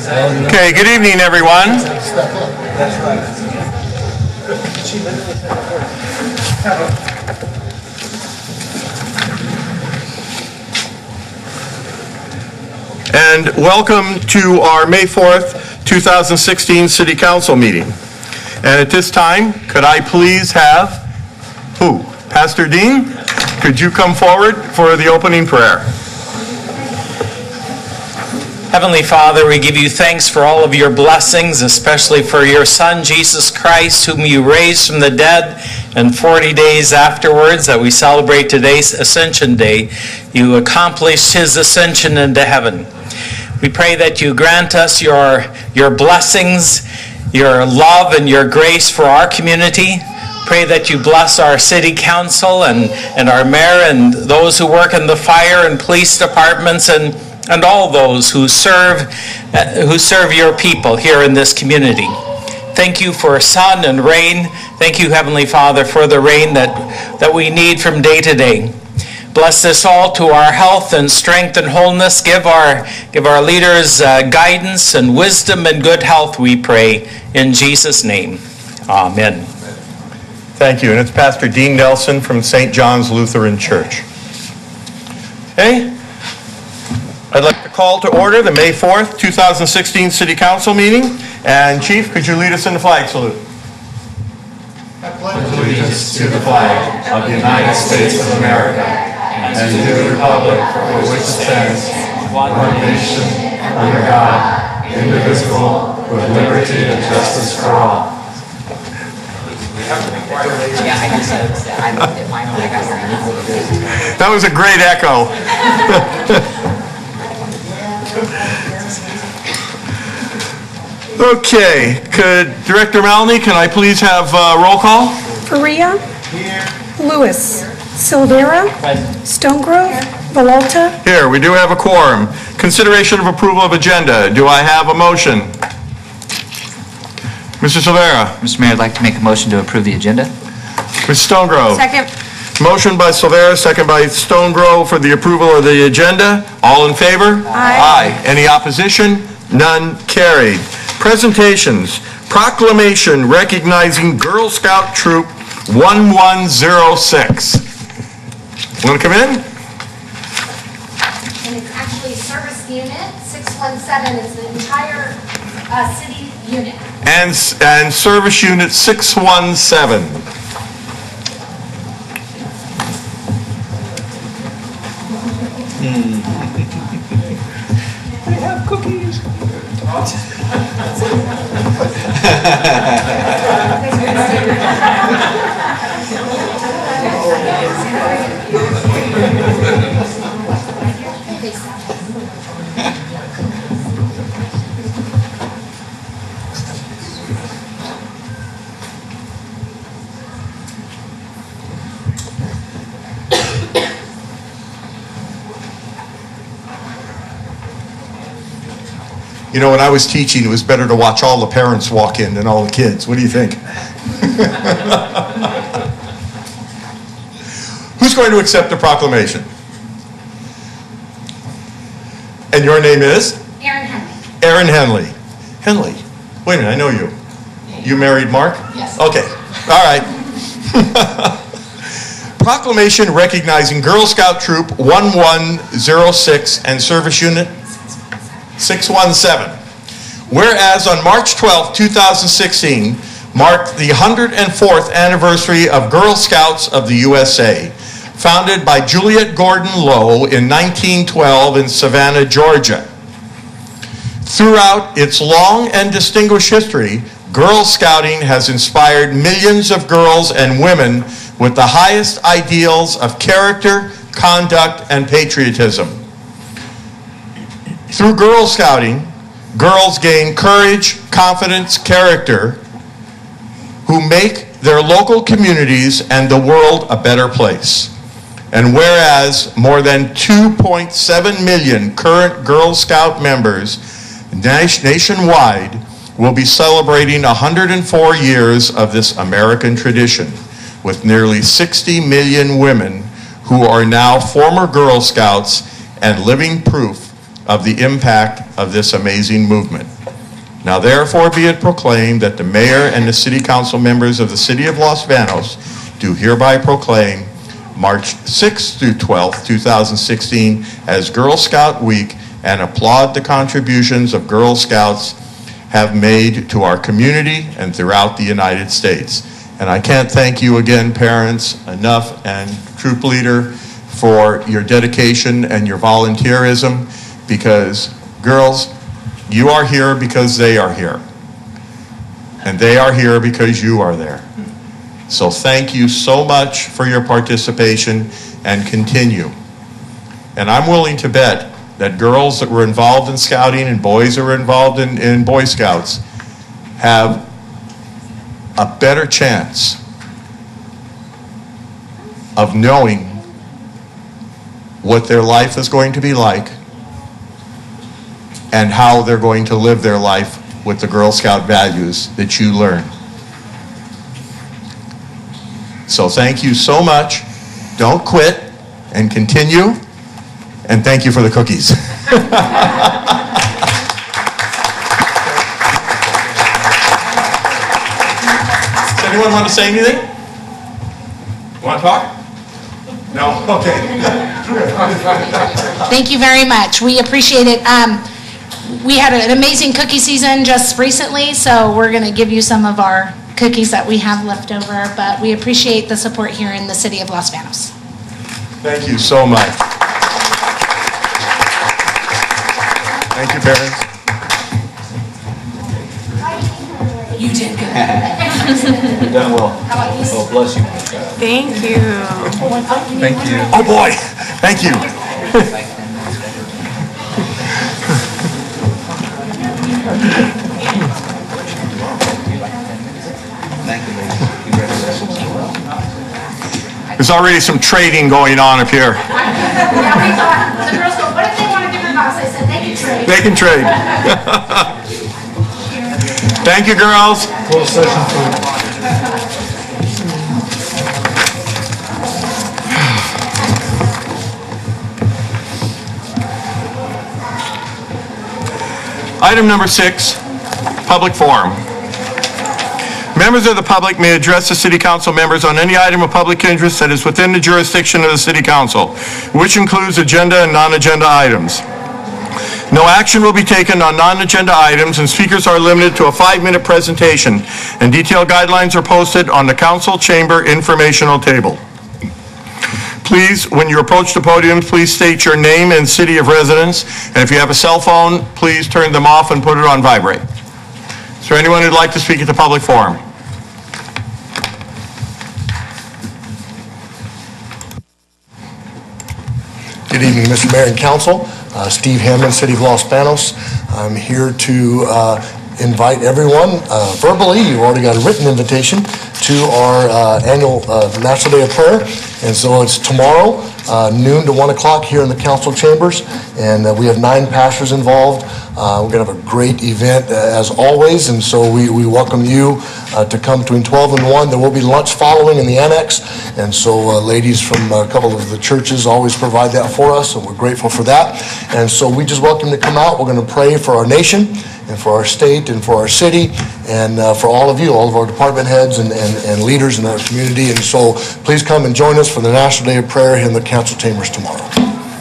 Okay, good evening, everyone. And welcome to our May 4th, 2016 City Council meeting. And at this time, could I please have, who? Pastor Dean, could you come forward for the opening prayer? Heavenly Father, we give you thanks for all of your blessings, especially for your Son, Jesus Christ, whom you raised from the dead, and 40 days afterwards that we celebrate today's Ascension Day, you accomplished his ascension into heaven. We pray that you grant us your blessings, your love and your grace for our community. Pray that you bless our city council and our mayor and those who work in the fire and police departments and all those who serve your people here in this community. Thank you for sun and rain. Thank you, Heavenly Father, for the rain that we need from day to day. Bless us all to our health and strength and wholeness. Give our leaders guidance and wisdom and good health, we pray, in Jesus' name. Amen. Thank you. And it's Pastor Dean Nelson from St. John's Lutheran Church. Okay. I'd like to call to order the May 4th, 2016 City Council meeting. And Chief, could you lead us in the flag salute? I pledge allegiance to the flag of the United States of America and to the republic for which it stands, one nation, under God, indivisible, with liberty and justice for all. That was a great echo. Okay, Director Maloney, can I please have roll call? Faria, Lewis, Silvera, Stonegrove, Villalta. Here, we do have a quorum. Consideration of approval of agenda. Do I have a motion? Mr. Silvera. Mr. Mayor, I'd like to make a motion to approve the agenda. Ms. Stonegrove. Second. Motion by Silvera, second by Stonegrove for the approval of the agenda. All in favor? Aye. Any opposition? None carried. Presentations. Proclamation recognizing Girl Scout Troop 1106. Want to come in? And it's actually Service Unit 617 is the entire city unit. And Service Unit 617. They have cookies. You know, when I was teaching, it was better to watch all the parents walk in than all the kids. What do you think? Who's going to accept the proclamation? And your name is? Erin Henley. Erin Henley. Henley. Wait a minute, I know you. You married Mark? Yes. Okay. All right. Proclamation recognizing Girl Scout Troop 1106 and Service Unit 617. Whereas on March 12, 2016, marked the 104th anniversary of Girl Scouts of the USA, founded by Juliet Gordon Low in 1912 in Savannah, Georgia. Throughout its long and distinguished history, Girl Scouting has inspired millions of girls and women with the highest ideals of character, conduct, and patriotism. Through Girl Scouting, girls gain courage, confidence, character, who make their local communities and the world a better place. And whereas more than 2.7 million current Girl Scout members nationwide will be celebrating 104 years of this American tradition, with nearly 60 million women who are now former Girl Scouts and living proof of the impact of this amazing movement. Now therefore be it proclaimed that the mayor and the city council members of the city of Los Banos do hereby proclaim March 6th through 12th, 2016 as Girl Scout Week, and applaud the contributions of Girl Scouts have made to our community and throughout the United States. And I can't thank you again, parents, enough, and troop leader, for your dedication and your volunteerism, because girls, you are here because they are here. And they are here because you are there. So thank you so much for your participation, and continue. And I'm willing to bet that girls that were involved in scouting and boys that were involved in Boy Scouts have a better chance of knowing what their life is going to be like and how they're going to live their life with the Girl Scout values that you learn. So thank you so much. Don't quit, and continue. And thank you for the cookies. Does anyone want to say anything? Want to talk? No? Okay. Thank you very much. We appreciate it. We had an amazing cookie season just recently, so we're going to give you some of our cookies that we have left over, but we appreciate the support here in the city of Los Banos. Thank you so much. Thank you, parents. You did good. You've done well. Oh, bless you. Thank you. Thank you. Oh boy, thank you. There's already some trading going on up here. Yeah, we thought, the girls go, what if they want a different box? I said, they can trade. They can trade. Thank you, girls. Closed session food. Item number 6, public forum. Members of the public may address the city council members on any item of public interest that is within the jurisdiction of the city council, which includes agenda and non-agenda items. No action will be taken on non-agenda items, and speakers are limited to a 5-minute presentation, and detailed guidelines are posted on the council chamber informational table. Please, when you approach the podium, please state your name and city of residence, and if you have a cell phone, please turn them off and put it on vibrate. Is there anyone who'd like to speak at the public forum? Good evening, Mr. Mayor and Council. Steve Hammond, City of Los Banos. I'm here to invite everyone verbally. You've already got a written invitation to our annual National Day of Prayer. And so it's tomorrow, noon to 1 o'clock here in the council chambers. And we have 9 pastors involved. We're going to have a great event as always. And so we welcome you to come between 12 and 1. There will be lunch following in the annex. And so ladies from a couple of the churches always provide that for us. And we're grateful for that. And so we just welcome you to come out. We're going to pray for our nation and for our state and for our city and for all of you, all of our department heads and leaders in our community. And so please come and join us for the National Day of Prayer in the council chambers tomorrow.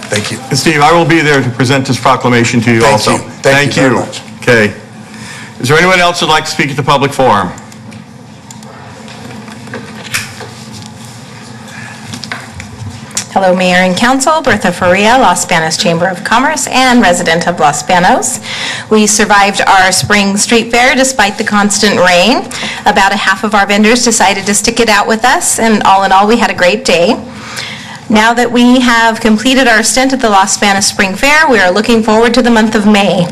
Thank you. And Steve, I will be there to present this proclamation to you also. Thank you very much. Okay. Is there anyone else who'd like to speak at the public forum? Hello, Mayor and Council. Bertha Faria, Los Banos Chamber of Commerce and resident of Los Banos. We survived our spring street fair despite the constant rain. About a half of our vendors decided to stick it out with us, and all in all, we had a great day. Now that we have completed our stint at the Los Banos Spring Fair, we are looking forward to the month of May.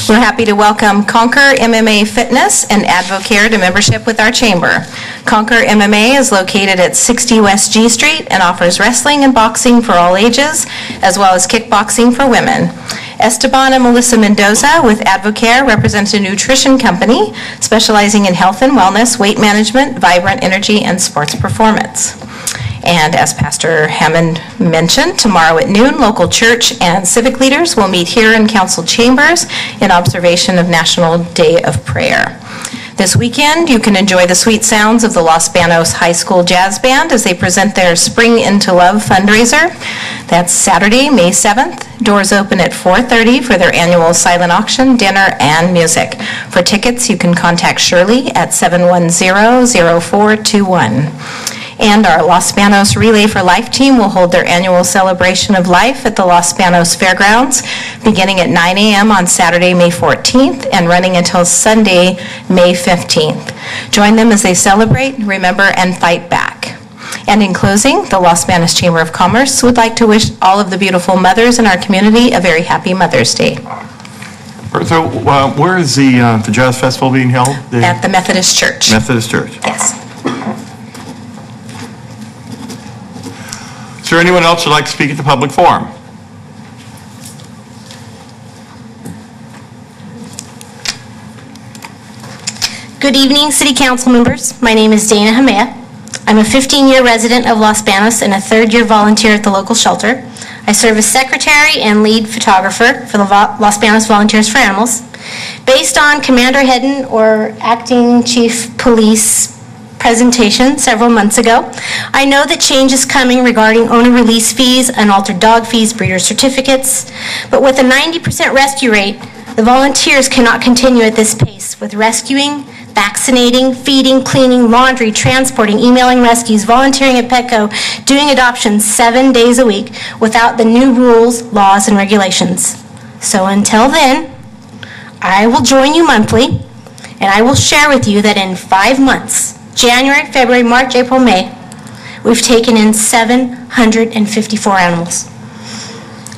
We're happy to welcome Conquer MMA Fitness and Advocare to membership with our chamber. Conquer MMA is located at 60 West G Street and offers wrestling and boxing for all ages, as well as kickboxing for women. Esteban and Melissa Mendoza with Advocare represents a nutrition company specializing in health and wellness, weight management, vibrant energy, and sports performance. And as Pastor Hammond mentioned, tomorrow at noon, local church and civic leaders will meet here in council chambers in observation of National Day of Prayer. This weekend, you can enjoy the sweet sounds of the Los Banos High School Jazz Band as they present their Spring into Love fundraiser. That's Saturday, May 7th. Doors open at 4:30 for their annual silent auction, dinner, and music. For tickets, you can contact Shirley at 710-0421. And our Los Banos Relay for Life team will hold their annual celebration of life at the Los Banos Fairgrounds, beginning at 9 a.m. on Saturday, May 14th, and running until Sunday, May 15th. Join them as they celebrate, remember, and fight back. And in closing, the Los Banos Chamber of Commerce would like to wish all of the beautiful mothers in our community a very happy Mother's Day. So where is the Jazz Festival being held? At the Methodist Church. Methodist Church. Yes. Is there anyone else who'd like to speak at the public forum? Good evening, City Council members. My name is Dana Hamea. I'm a 15-year resident of Los Banos and a third-year volunteer at the local shelter. I serve as secretary and lead photographer for the Los Banos Volunteers for Animals. Based on Commander Hedden or Acting Chief Police presentation several months ago, I know that change is coming regarding owner release fees, unaltered dog fees, breeder certificates, but with a 90% rescue rate, the volunteers cannot continue at this pace with rescuing, vaccinating, feeding, cleaning, laundry, transporting, emailing rescues, volunteering at Petco, doing adoptions 7 days a week without the new rules, laws, and regulations. So until then, I will join you monthly, and I will share with you that in 5 months, January, February, March, April, May, we've taken in 754 animals.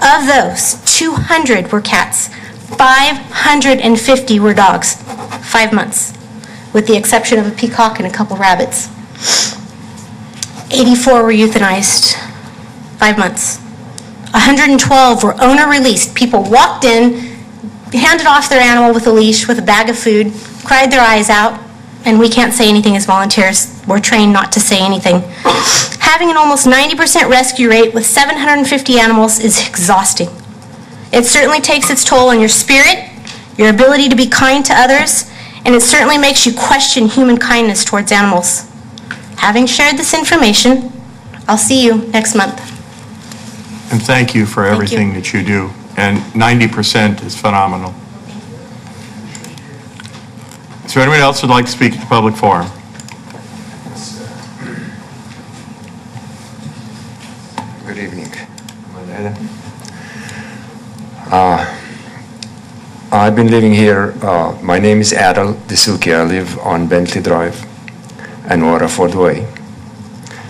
Of those, 200 were cats, 550 were dogs, 5 months, with the exception of a peacock and a couple rabbits. 84 were euthanized, 5 months. 112 were owner released. People walked in, handed off their animal with a leash, with a bag of food, cried their eyes out, and we can't say anything as volunteers. We're trained not to say anything. Having an almost 90% rescue rate with 750 animals is exhausting. It certainly takes its toll on your spirit, your ability to be kind to others, and it certainly makes you question human kindness towards animals. Having shared this information, I'll see you next month. And thank you for everything that you do. And 90% is phenomenal. Is there anyone else who'd like to speak at the public forum? Good evening. I've been living here. My name is Adel Disuki. I live on Bentley Drive and Waterford Way.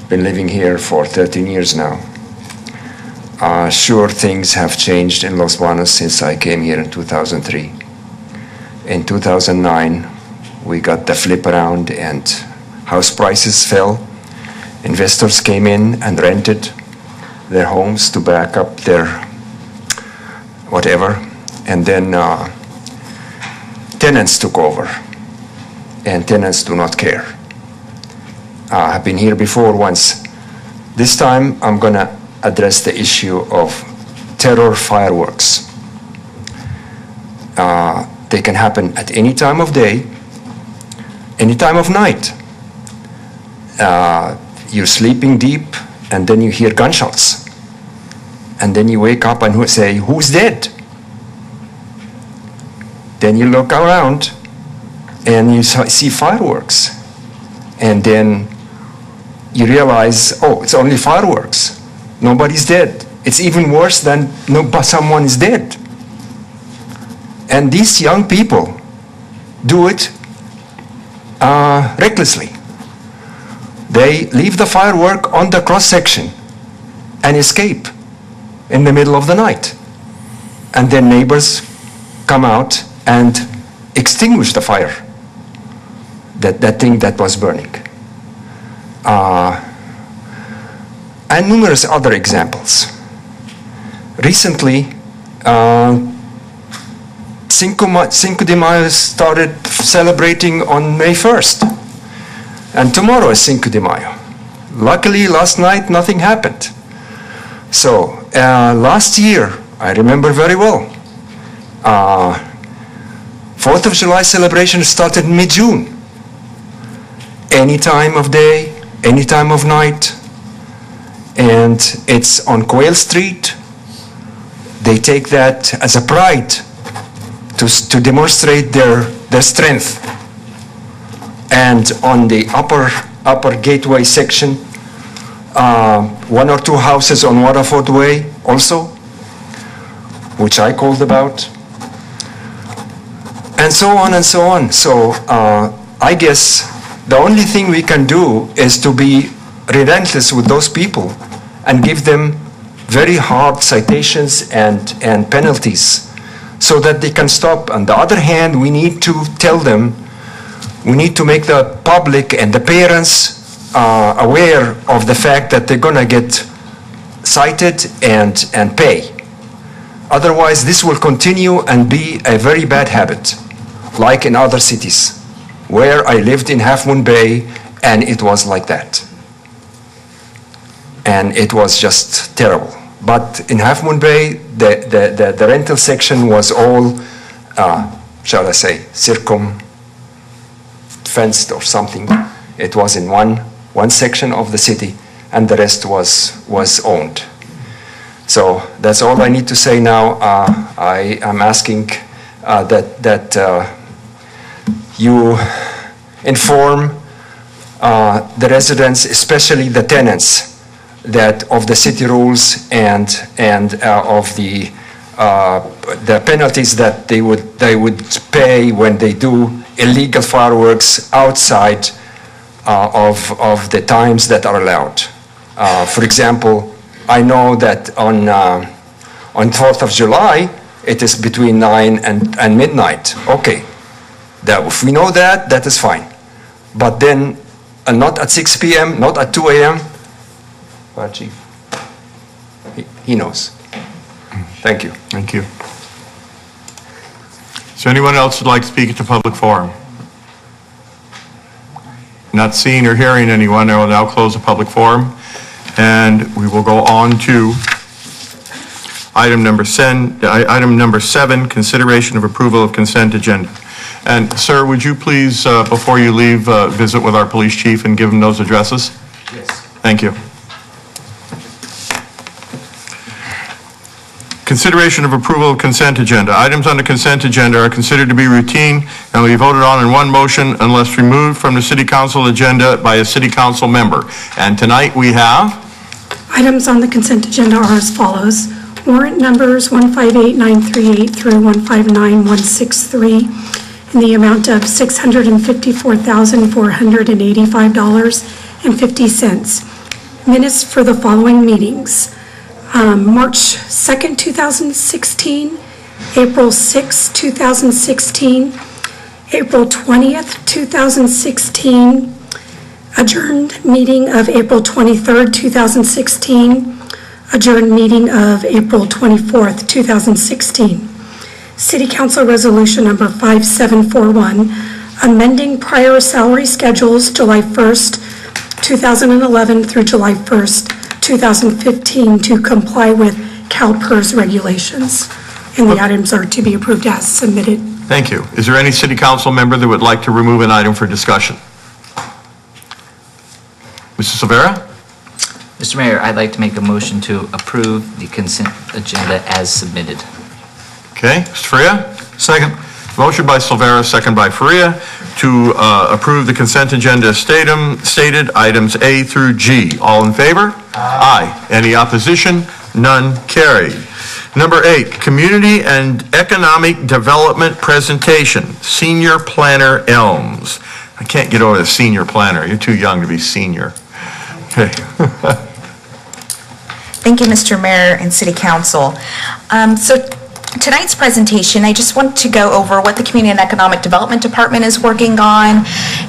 Been living here for 13 years now. Sure, things have changed in Los Banos since I came here in 2003. In 2009, we got the flip around and house prices fell. Investors came in and rented their homes to back up their whatever. And then tenants took over. And tenants do not care. I've been here before once. This time I'm going to address the issue of terror fireworks. They can happen at any time of day, any time of night. You're sleeping deep and then you hear gunshots. And then you wake up and say, who's dead? Then you look around and you see fireworks. And then you realize, oh, it's only fireworks. Nobody's dead. It's even worse than someone is dead. And these young people do it recklessly. They leave the firework on the cross-section and escape in the middle of the night. And then neighbors come out and extinguish the fire, that thing that was burning. And numerous other examples. Recently, Cinco de Mayo started celebrating on May 1st. And tomorrow is Cinco de Mayo. luckily, last night, nothing happened. So, last year, I remember very well, 4th of July celebration started mid-June. Any time of day, any time of night, and it's on Quayle Street. They take that as a pride to demonstrate their strength. And on the upper gateway section, 1 or 2 houses on Waterford Way also, which I called about, and so on and so on. So I guess the only thing we can do is to be relentless with those people and give them very hard citations and penalties so that they can stop. On the other hand, we need to tell them, we need to make the public and the parents aware of the fact that they're gonna get cited and pay. Otherwise, this will continue and be a very bad habit, like in other cities, where I lived in Half Moon Bay, and it was like that. And it was just terrible. But in Half Moon Bay, the rental section was all, shall I say, circumfenced or something. It was in one section of the city, and the rest was owned. So that's all I need to say now. I am asking that you inform the residents, especially the tenants, that of the city rules and of the penalties that they would pay when they do illegal fireworks outside of the times that are allowed. For example, I know that on 4th of July, it is between 9 and midnight. Okay, that if we know that, that is fine. But then, not at 6 p.m., not at 2 a.m., well, Chief, he knows. Thank you. Thank you. Is there anyone else who'd like to speak at the public forum? Not seeing or hearing anyone, I will now close the public forum, and we will go on to item number 7, consideration of approval of consent agenda. And sir, would you please, before you leave, visit with our police chief and give him those addresses? Yes. Thank you. Consideration of approval of consent agenda. Items on the consent agenda are considered to be routine and will be voted on in one motion unless removed from the city council agenda by a city council member. And tonight we have Items on the consent agenda are as follows. Warrant numbers 158938 through 159163 in the amount of $654,485.50. Minutes for the following meetings. March 2nd, 2016, April 6th, 2016, April 20th, 2016, adjourned meeting of April 23rd, 2016, adjourned meeting of April 24th, 2016. City Council Resolution number 5741, amending prior salary schedules July 1st, 2011 through July 1st, 2015 to comply with CalPERS regulations. And the items are to be approved as submitted. Thank you. Is there any city council member that would like to remove an item for discussion? Mr. Silvera? Mr. Mayor, I'd like to make a motion to approve the consent agenda as submitted. Okay, Mr. Faria? Second. Motion by Silvera, second by Faria, to approve the consent agenda stated, items A through G. All in favor? Aye. Any opposition? None carried. Number 8, Community and Economic Development Presentation, Senior Planner Elms. I can't get over the senior planner. You're too young to be senior. Okay. Thank you, Mr. Mayor and City Council. Tonight's presentation, I just want to go over what the Community and Economic Development Department is working on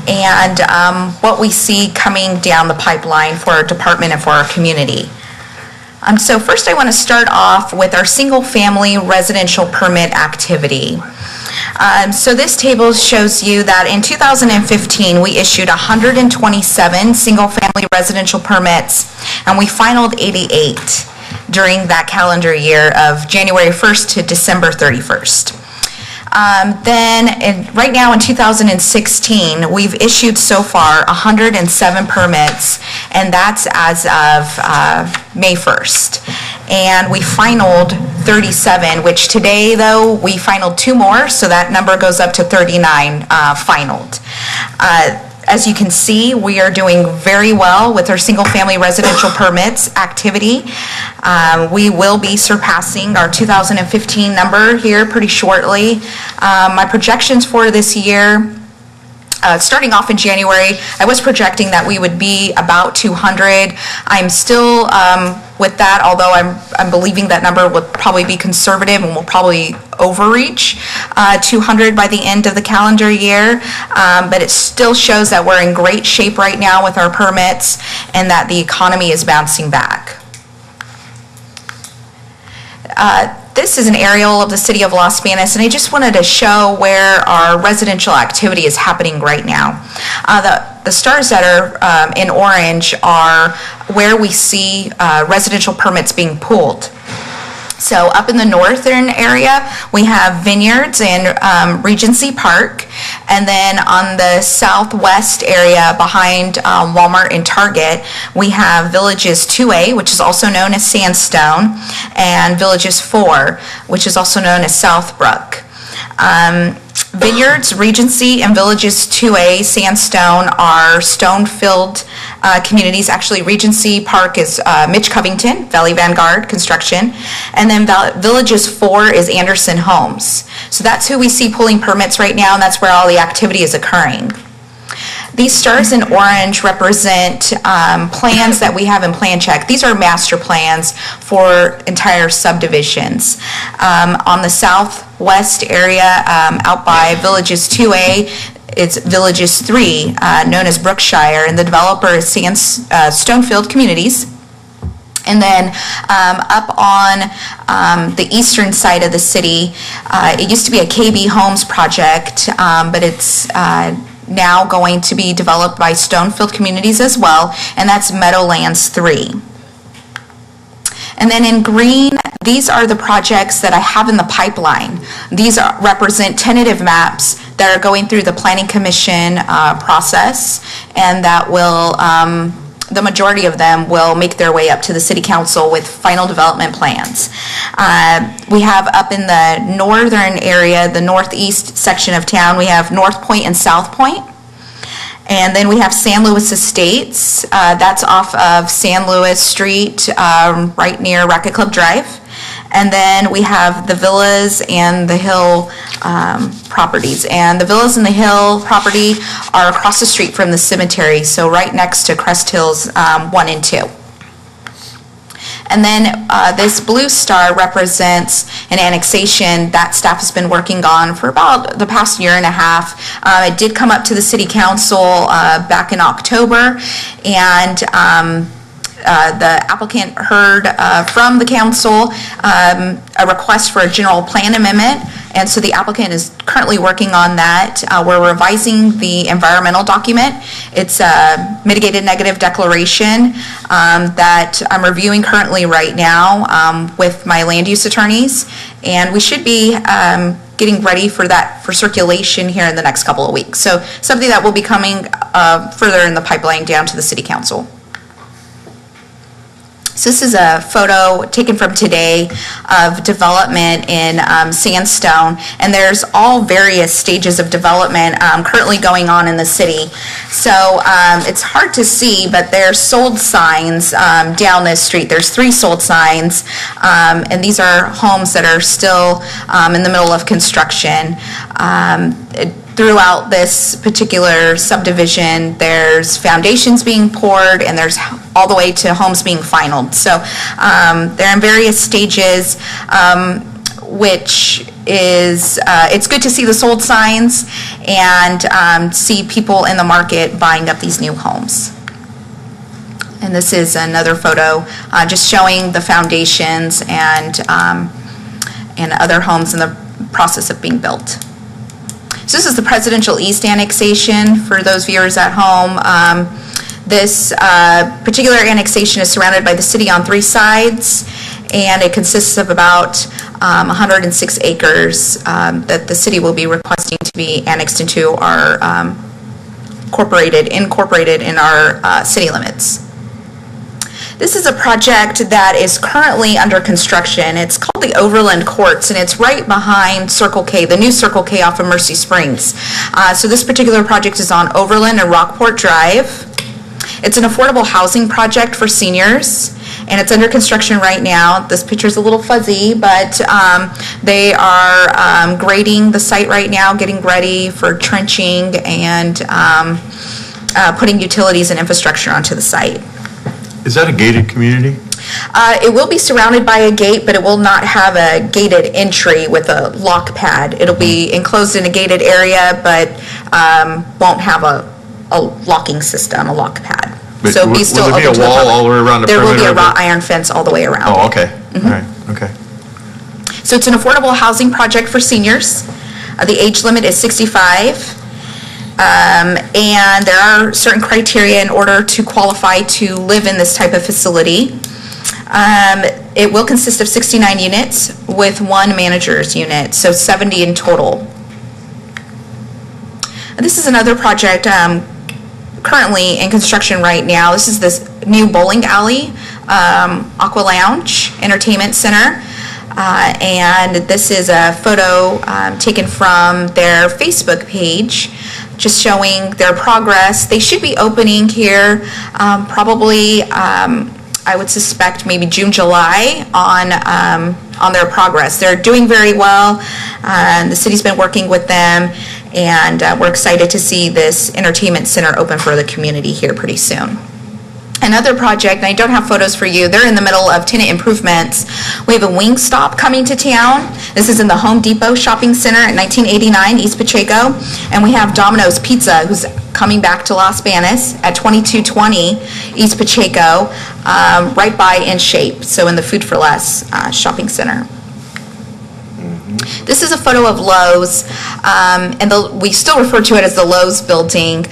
and what we see coming down the pipeline for our department and for our community. So first I want to start off with our single-family residential permit activity. So this table shows you that in 2015, we issued 127 single-family residential permits, and we finaled 88 during that calendar year of January 1st to December 31st. Right now in 2016, we've issued so far 107 permits, and that's as of May 1st. And we finaled 37, which today, though, we finaled 2 more, so that number goes up to 39 finaled. As you can see, we are doing very well with our single-family residential permits activity. We will be surpassing our 2015 number here pretty shortly. My projections for this year, starting off in January, I was projecting that we would be about 200. I'm still with that, although I'm believing that number would probably be conservative and will probably overreach 200 by the end of the calendar year. But it still shows that we're in great shape right now with our permits and that the economy is bouncing back. This is an aerial of the city of Los Banos, and I just wanted to show where our residential activity is happening right now. The stars that are in orange are where we see residential permits being pulled. So up in the northern area, we have Vineyards and Regency Park. And then on the southwest area behind Walmart and Target, we have Villages 2A, which is also known as Sandstone, and Villages 4, which is also known as Southbrook. Vineyards, Regency, and Villages 2A, Sandstone are stone-filled communities. Actually, Regency Park is Mitch Covington, Valley Vanguard Construction, and then Villages 4 is Anderson Homes. So that's who we see pulling permits right now, and that's where all the activity is occurring. These stars in orange represent plans that we have in Plan Check. These are master plans for entire subdivisions. On the southwest area, out by Villages 2A, it's Villages 3, known as Brookshire, and the developer is Stonefield Communities. And then up on the eastern side of the city, it used to be a KB Homes project, but it's now going to be developed by Stonefield Communities as well, and that's Meadowlands 3. And then in green, these are the projects that I have in the pipeline. These represent tentative maps that are going through the Planning Commission process, and that will, the majority of them will make their way up to the City Council with final development plans. We have up in the northern area, the northeast section of town, we have North Point and South Point. And then we have San Luis Estates. That's off of San Luis Street, right near Racket Club Drive. And then we have the Villas and the Hill properties. And the Villas and the Hill property are across the street from the cemetery, so right next to Crest Hills 1 and 2. And then this blue star represents an annexation that staff has been working on for about the past year and a half. It did come up to the City Council back in October, and the applicant heard from the council a request for a general plan amendment, and so the applicant is currently working on that. We're revising the environmental document. It's a mitigated negative declaration that I'm reviewing currently right now with my land use attorneys, and we should be getting ready for that for circulation here in the next couple of weeks. So something that will be coming further in the pipeline down to the City Council. So this is a photo taken from today of development in Sandstone, and there's all various stages of development currently going on in the city. So it's hard to see, but there's sold signs down this street. There's 3 sold signs, and these are homes that are still in the middle of construction. Throughout this particular subdivision, there's foundations being poured, and there's all the way to homes being finalized. So they're in various stages, which is, it's good to see the sold signs and see people in the market buying up these new homes. And this is another photo just showing the foundations and other homes in the process of being built. So this is the Presidential East annexation for those viewers at home. This particular annexation is surrounded by the city on 3 sides, and it consists of about 106 acres that the city will be requesting to be annexed into our incorporated in our city limits. This is a project that is currently under construction. It's called the Overland Courts, and it's right behind Circle K, the new Circle K off of Mercy Springs. So this particular project is on Overland and Rockport Drive. It's an affordable housing project for seniors, and it's under construction right now. This picture's a little fuzzy, but they are grading the site right now, getting ready for trenching and putting utilities and infrastructure onto the site. Is that a gated community? It will be surrounded by a gate, but it will not have a gated entry with a lock pad. It'll be enclosed in a gated area, but won't have a locking system, a lock pad. But So it'll be still will there be open a to the wall public. all the way around the There will be perimeter a of wrought it? iron fence all the way around. Oh, okay. All right, okay. So it's an affordable housing project for seniors. The age limit is 65. And there are certain criteria in order to qualify to live in this type of facility. It will consist of 69 units with 1 manager's unit, so 70 in total. This is another project currently in construction right now. This is this new bowling alley, Aqua Lounge Entertainment Center. And this is a photo taken from their Facebook page, just showing their progress. They should be opening here probably, I would suspect, maybe June, July on their progress. They're doing very well. The city's been working with them, and we're excited to see this entertainment center open for the community here pretty soon. Another project, and I don't have photos for you, they're in the middle of tenant improvements. We have a Wingstop coming to town. This is in the Home Depot Shopping Center at 1989 East Pacheco. And we have Domino's Pizza, who's coming back to Los Banos at 2220 East Pacheco, right by In Shape, so in the Food for Less shopping center. This is a photo of Lowe's, and we still refer to it as the Lowe's building.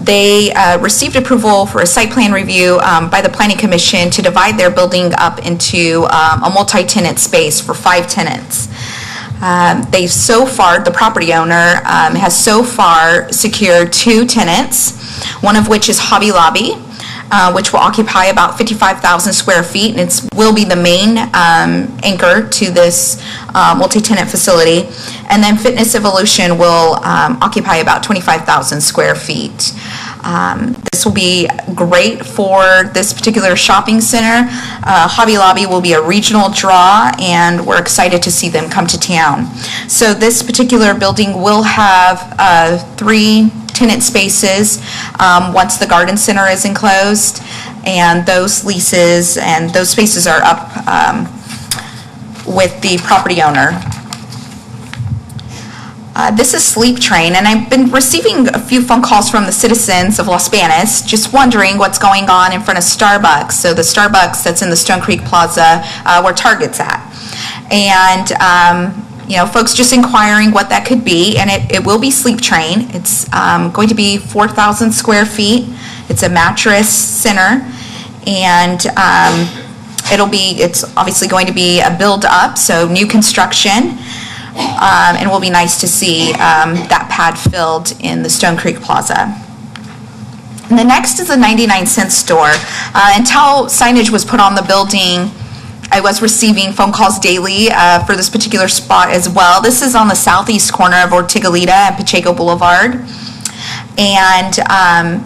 They received approval for a site plan review by the Planning Commission to divide their building up into a multi-tenant space for 5 tenants. They've so far, the property owner has so far secured 2 tenants, one of which is Hobby Lobby, which will occupy about 55,000 square feet, and it will be the main anchor to this multi-tenant facility. And then Fitness Evolution will occupy about 25,000 square feet. This will be great for this particular shopping center. Hobby Lobby will be a regional draw, and we're excited to see them come to town. So this particular building will have 3 tenant spaces once the garden center is enclosed, and those leases and those spaces are up with the property owner. This is Sleep Train, and I've been receiving a few phone calls from the citizens of Los Banos just wondering what's going on in front of Starbucks. So the Starbucks that's in the Stone Creek Plaza where Target's at. And folks just inquiring what that could be, and it will be Sleep Train. It's going to be 4,000 square feet. It's a mattress center, and it's obviously going to be a build up, so new construction, and it will be nice to see that pad filled in the Stone Creek Plaza. And the next is a 99-cent store. Until signage was put on the building, I was receiving phone calls daily for this particular spot as well. This is on the southeast corner of Ortigalita and Pacheco Boulevard. And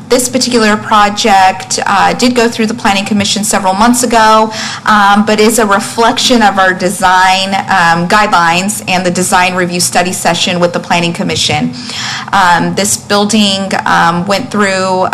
this particular project did go through the Planning Commission several months ago, but is a reflection of our design guidelines and the design review study session with the Planning Commission. This building went through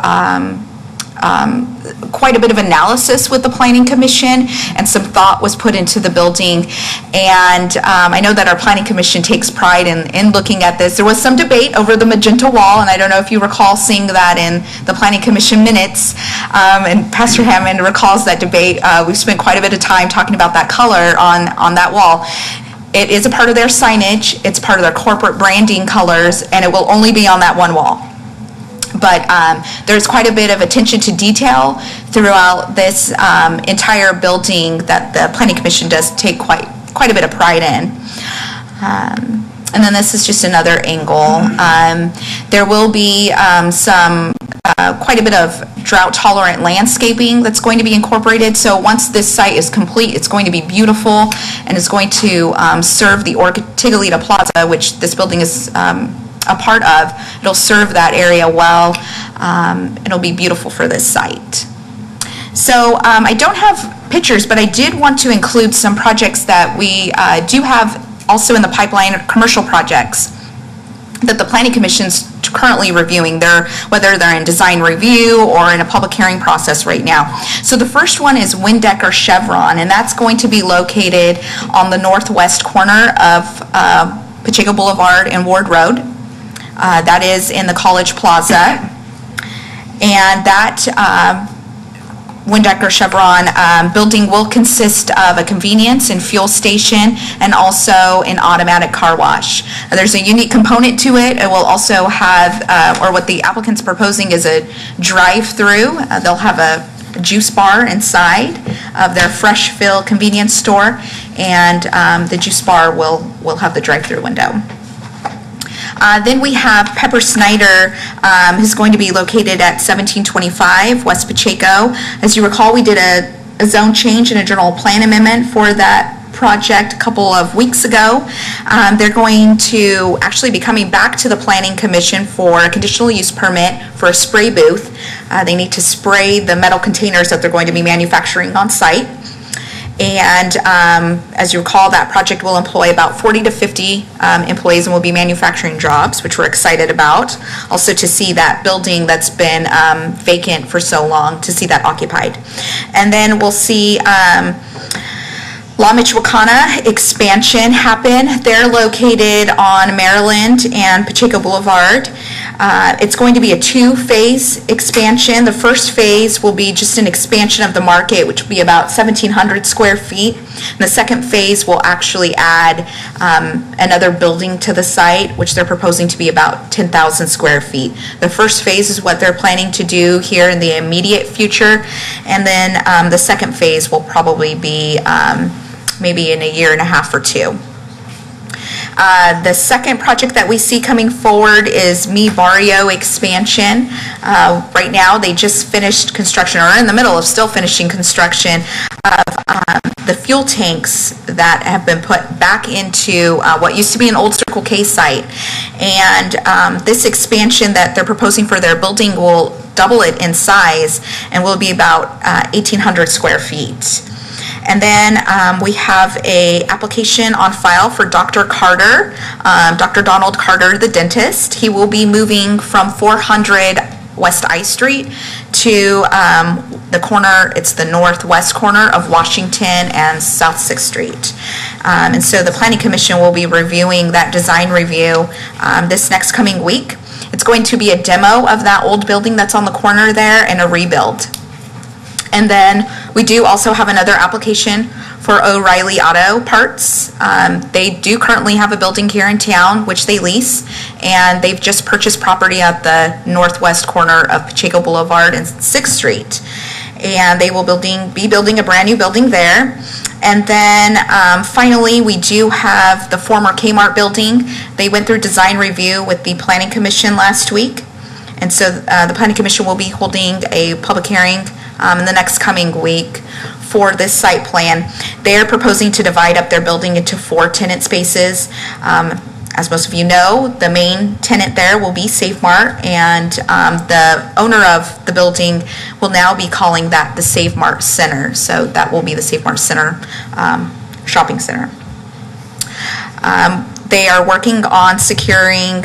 quite a bit of analysis with the Planning Commission, and some thought was put into the building. And I know that our Planning Commission takes pride in looking at this. There was some debate over the magenta wall, and I don't know if you recall seeing that in the Planning Commission minutes, and Pastor Hammond recalls that debate. We've spent quite a bit of time talking about that color on that wall. It is a part of their signage, it's part of their corporate branding colors, and it will only be on that one wall. But there's quite a bit of attention to detail throughout this entire building that the Planning Commission does take quite a bit of pride in. And then this is just another angle. There will be quite a bit of drought-tolerant landscaping that's going to be incorporated. So once this site is complete, it's going to be beautiful, and it's going to serve the Ortigalita Plaza, which this building is a part of. It'll serve that area well. It'll be beautiful for this site. So I don't have pictures, but I did want to include some projects that we do have also in the pipeline, commercial projects that the Planning Commission's currently reviewing, whether they're in design review or in a public hearing process right now. So the first one is Windecker Chevron, and that's going to be located on the northwest corner of Pacheco Boulevard and Ward Road. That is in the College Plaza. And that Windecker Chevron building will consist of a convenience and fuel station and also an automatic car wash. There's a unique component to it. It will also have, or what the applicant's proposing is a drive-through. They'll have a juice bar inside of their Fresh Fill convenience store, and the juice bar will have the drive-through window. Then we have Pepper Snyder, who's going to be located at 1725 West Pacheco. As you recall, we did a zone change and a general plan amendment for that project a couple of weeks ago. They're going to actually be coming back to the Planning Commission for a conditional use permit for a spray booth. They need to spray the metal containers that they're going to be manufacturing on site. And as you recall, that project will employ about 40 to 50 employees and will be manufacturing jobs, which we're excited about. Also to see that building that's been vacant for so long, to see that occupied. And then we'll see La Michoacana expansion happen. They're located on Maryland and Pacheco Boulevard. It's going to be a two-phase expansion. The first phase will be just an expansion of the market, which will be about 1,700 square feet. And the second phase will actually add another building to the site, which they're proposing to be about 10,000 square feet. The first phase is what they're planning to do here in the immediate future, and then the second phase will probably be maybe in a year and a half or two. The second project that we see coming forward is Mi Barrio expansion. Right now, they just finished construction, or are in the middle of still finishing construction, of the fuel tanks that have been put back into what used to be an old Circle K site. And this expansion that they're proposing for their building will double it in size and will be about 1,800 square feet. And then we have an application on file for Dr. Carter, Dr. Donald Carter, the dentist. He will be moving from 400 West I Street to the corner, it's the northwest corner of Washington and South 6th Street. And so the Planning Commission will be reviewing that design review this next coming week. It's going to be a demo of that old building that's on the corner there and a rebuild. And then we do also have another application for O'Reilly Auto Parts. They do currently have a building here in town, which they lease, and they've just purchased property at the northwest corner of Pacheco Boulevard and 6th Street. And they will be building a brand new building there. And then finally, we do have the former Kmart building. They went through design review with the Planning Commission last week. And so the Planning Commission will be holding a public hearing in the next coming week for this site plan. They are proposing to divide up their building into 4 tenant spaces. As most of you know, the main tenant there will be Save Mart, and the owner of the building will now be calling that the Save Mart Center. So that will be the Save Mart Center shopping center. They are working on securing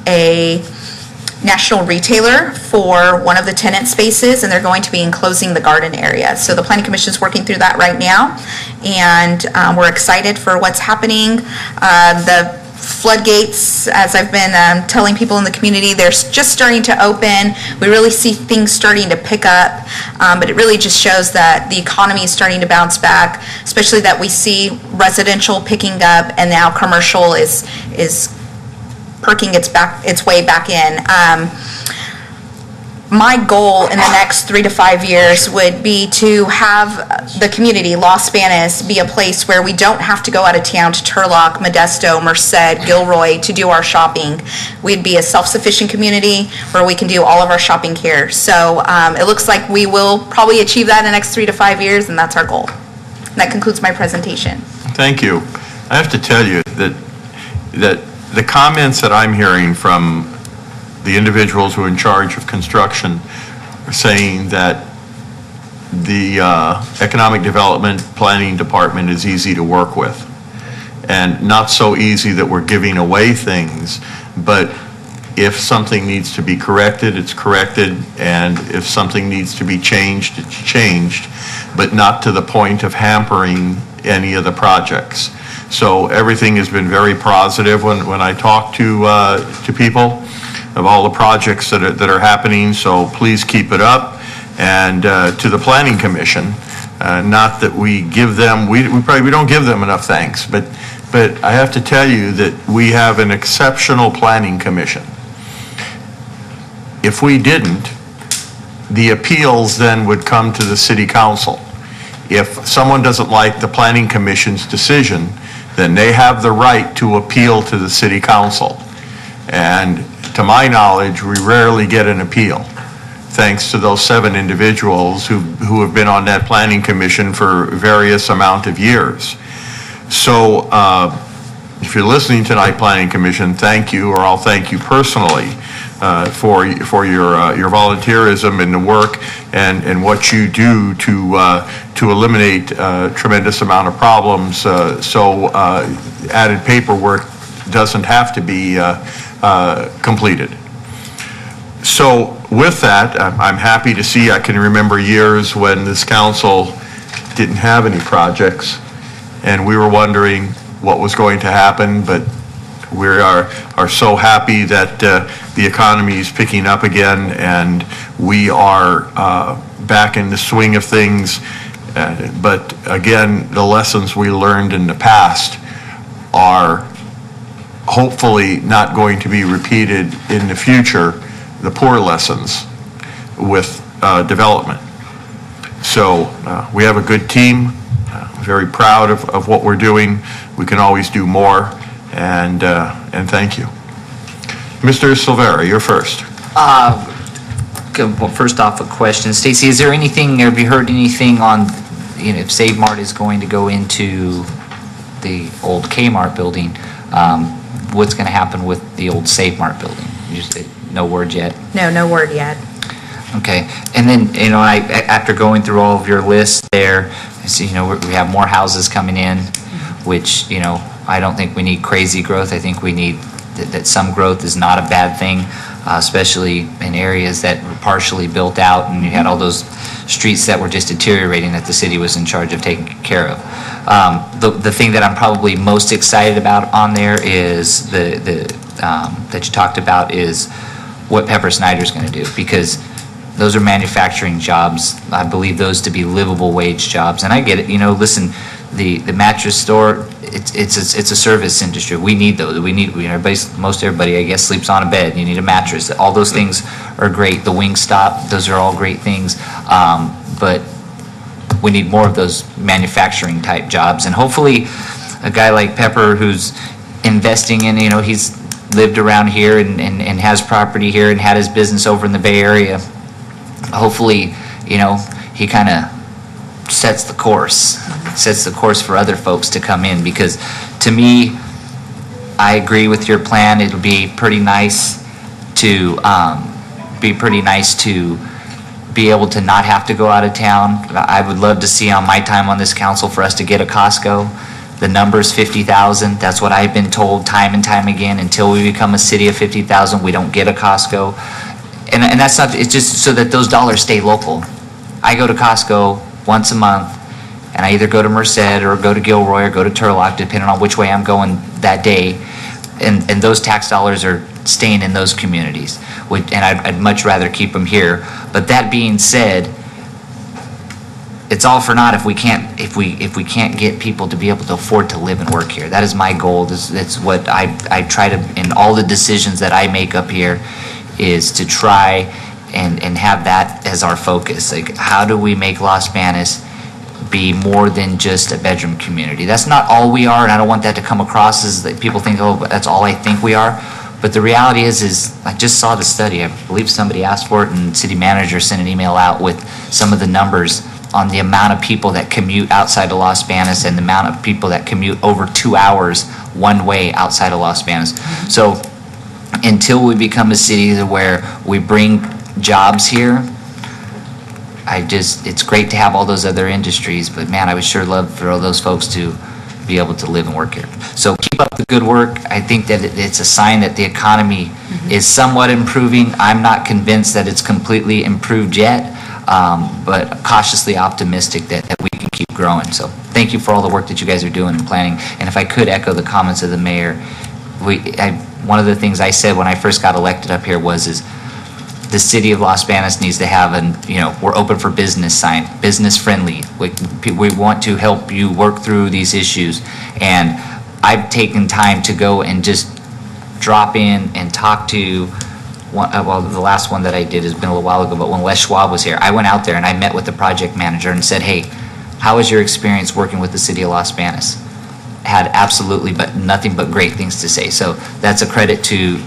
a national retailer for one of the tenant spaces, and they're going to be enclosing the garden area. So the Planning Commission is working through that right now, and we're excited for what's happening. The floodgates, as I've been telling people in the community, they're just starting to open. We really see things starting to pick up, but it really just shows that the economy is starting to bounce back, especially that we see residential picking up and now commercial is perking its way back in. My goal in the next 3 to 5 years would be to have the community, Los Banos, be a place where we don't have to go out of town to Turlock, Modesto, Merced, Gilroy to do our shopping. We'd be a self-sufficient community where we can do all of our shopping here. So it looks like we will probably achieve that in the next 3 to 5 years, and that's our goal. And that concludes my presentation. Thank you. I have to tell you that the comments that I'm hearing from the individuals who are in charge of construction are saying that the Economic Development Planning Department is easy to work with, and not so easy that we're giving away things, but if something needs to be corrected, it's corrected, and if something needs to be changed, it's changed, but not to the point of hampering any of the projects. So everything has been very positive when I talk to people of all the projects that are happening, so please keep it up. And to the Planning Commission, not that we give them, we don't give them enough thanks, but I have to tell you that we have an exceptional Planning Commission. If we didn't, the appeals then would come to the City Council. If someone doesn't like the Planning Commission's decision, then they have the right to appeal to the City Council. And to my knowledge, we rarely get an appeal, thanks to those 7 individuals who have been on that Planning Commission for various amount of years. So if you're listening tonight, Planning Commission, thank you, or I'll thank you personally for your volunteerism and the work and what you do to eliminate a tremendous amount of problems, so added paperwork doesn't have to be completed. So with that, I'm happy to see, I can remember years when this council didn't have any projects and we were wondering what was going to happen, but we are so happy that the economy is picking up again and we are back in the swing of things. But again, the lessons we learned in the past are hopefully not going to be repeated in the future, the poor lessons with development. So we have a good team, very proud of what we're doing. We can always do more, and thank you. Mr. Silvera, you're first. Well, first off, a question. Stacy, is there anything, have you heard anything on, if Save Mart is going to go into the old Kmart building, what's going to happen with the old Save Mart building? No word yet? No word yet. Okay. And then, after going through all of your lists there, I see, we have more houses coming in, which, I don't think we need crazy growth. I think we need that some growth is not a bad thing, especially in areas that were partially built out and you had all those streets that were just deteriorating that the city was in charge of taking care of. The thing that I'm probably most excited about on there is that you talked about is what Pepper Snyder's going to do, because those are manufacturing jobs. I believe those to be livable wage jobs, and I get it. Listen, the mattress store, it's a service industry. We need those. Most everybody, I guess, sleeps on a bed. You need a mattress. All those things are great. The Wingstop, those are all great things. But we need more of those manufacturing type jobs, and hopefully a guy like Pepper who's investing in, he's lived around here and has property here and had his business over in the Bay Area. Hopefully, he kind of sets the course for other folks to come in, because to me, I agree with your plan. It would be pretty nice to be able to not have to go out of town. I would love to see on my time on this council for us to get a Costco. The number's 50,000. That's what I've been told time and time again. Until we become a city of 50,000, we don't get a Costco. And that's not, it's just so that those dollars stay local. I go to Costco once a month, and I either go to Merced or go to Gilroy or go to Turlock, depending on which way I'm going that day. and those tax dollars are staying in those communities, and I'd much rather keep them here. But that being said, it's all for naught if we can't get people to be able to afford to live and work here. That is my goal. That's what I try to, in all the decisions that I make up here, is to try and have that as our focus. Like, how do we make Los Banos be more than just a bedroom community? That's not all we are, and I don't want that to come across as that people think, oh, that's all I think we are. But the reality is I just saw the study. I believe somebody asked for it, and city manager sent an email out with some of the numbers on the amount of people that commute outside of Los Banos and the amount of people that commute over 2 hours one way outside of Los Banos. So until we become a city where we bring jobs here, it's great to have all those other industries, but man, I would sure love for all those folks to be able to live and work here. So keep up the good work. I think that it's a sign that the economy is somewhat improving. I'm not convinced that it's completely improved yet, but cautiously optimistic that we can keep growing. So thank you for all the work that you guys are doing and planning. And if I could echo the comments of the mayor, one of the things I said when I first got elected up here is the city of Los Banos needs to have we're open for business sign, business friendly. We want to help you work through these issues. And I've taken time to go and just drop in and talk to the last one that I did has been a little while ago, but when Les Schwab was here, I went out there and I met with the project manager and said, hey, how was your experience working with the city of Los Banos? Had absolutely nothing but great things to say. So that's a credit to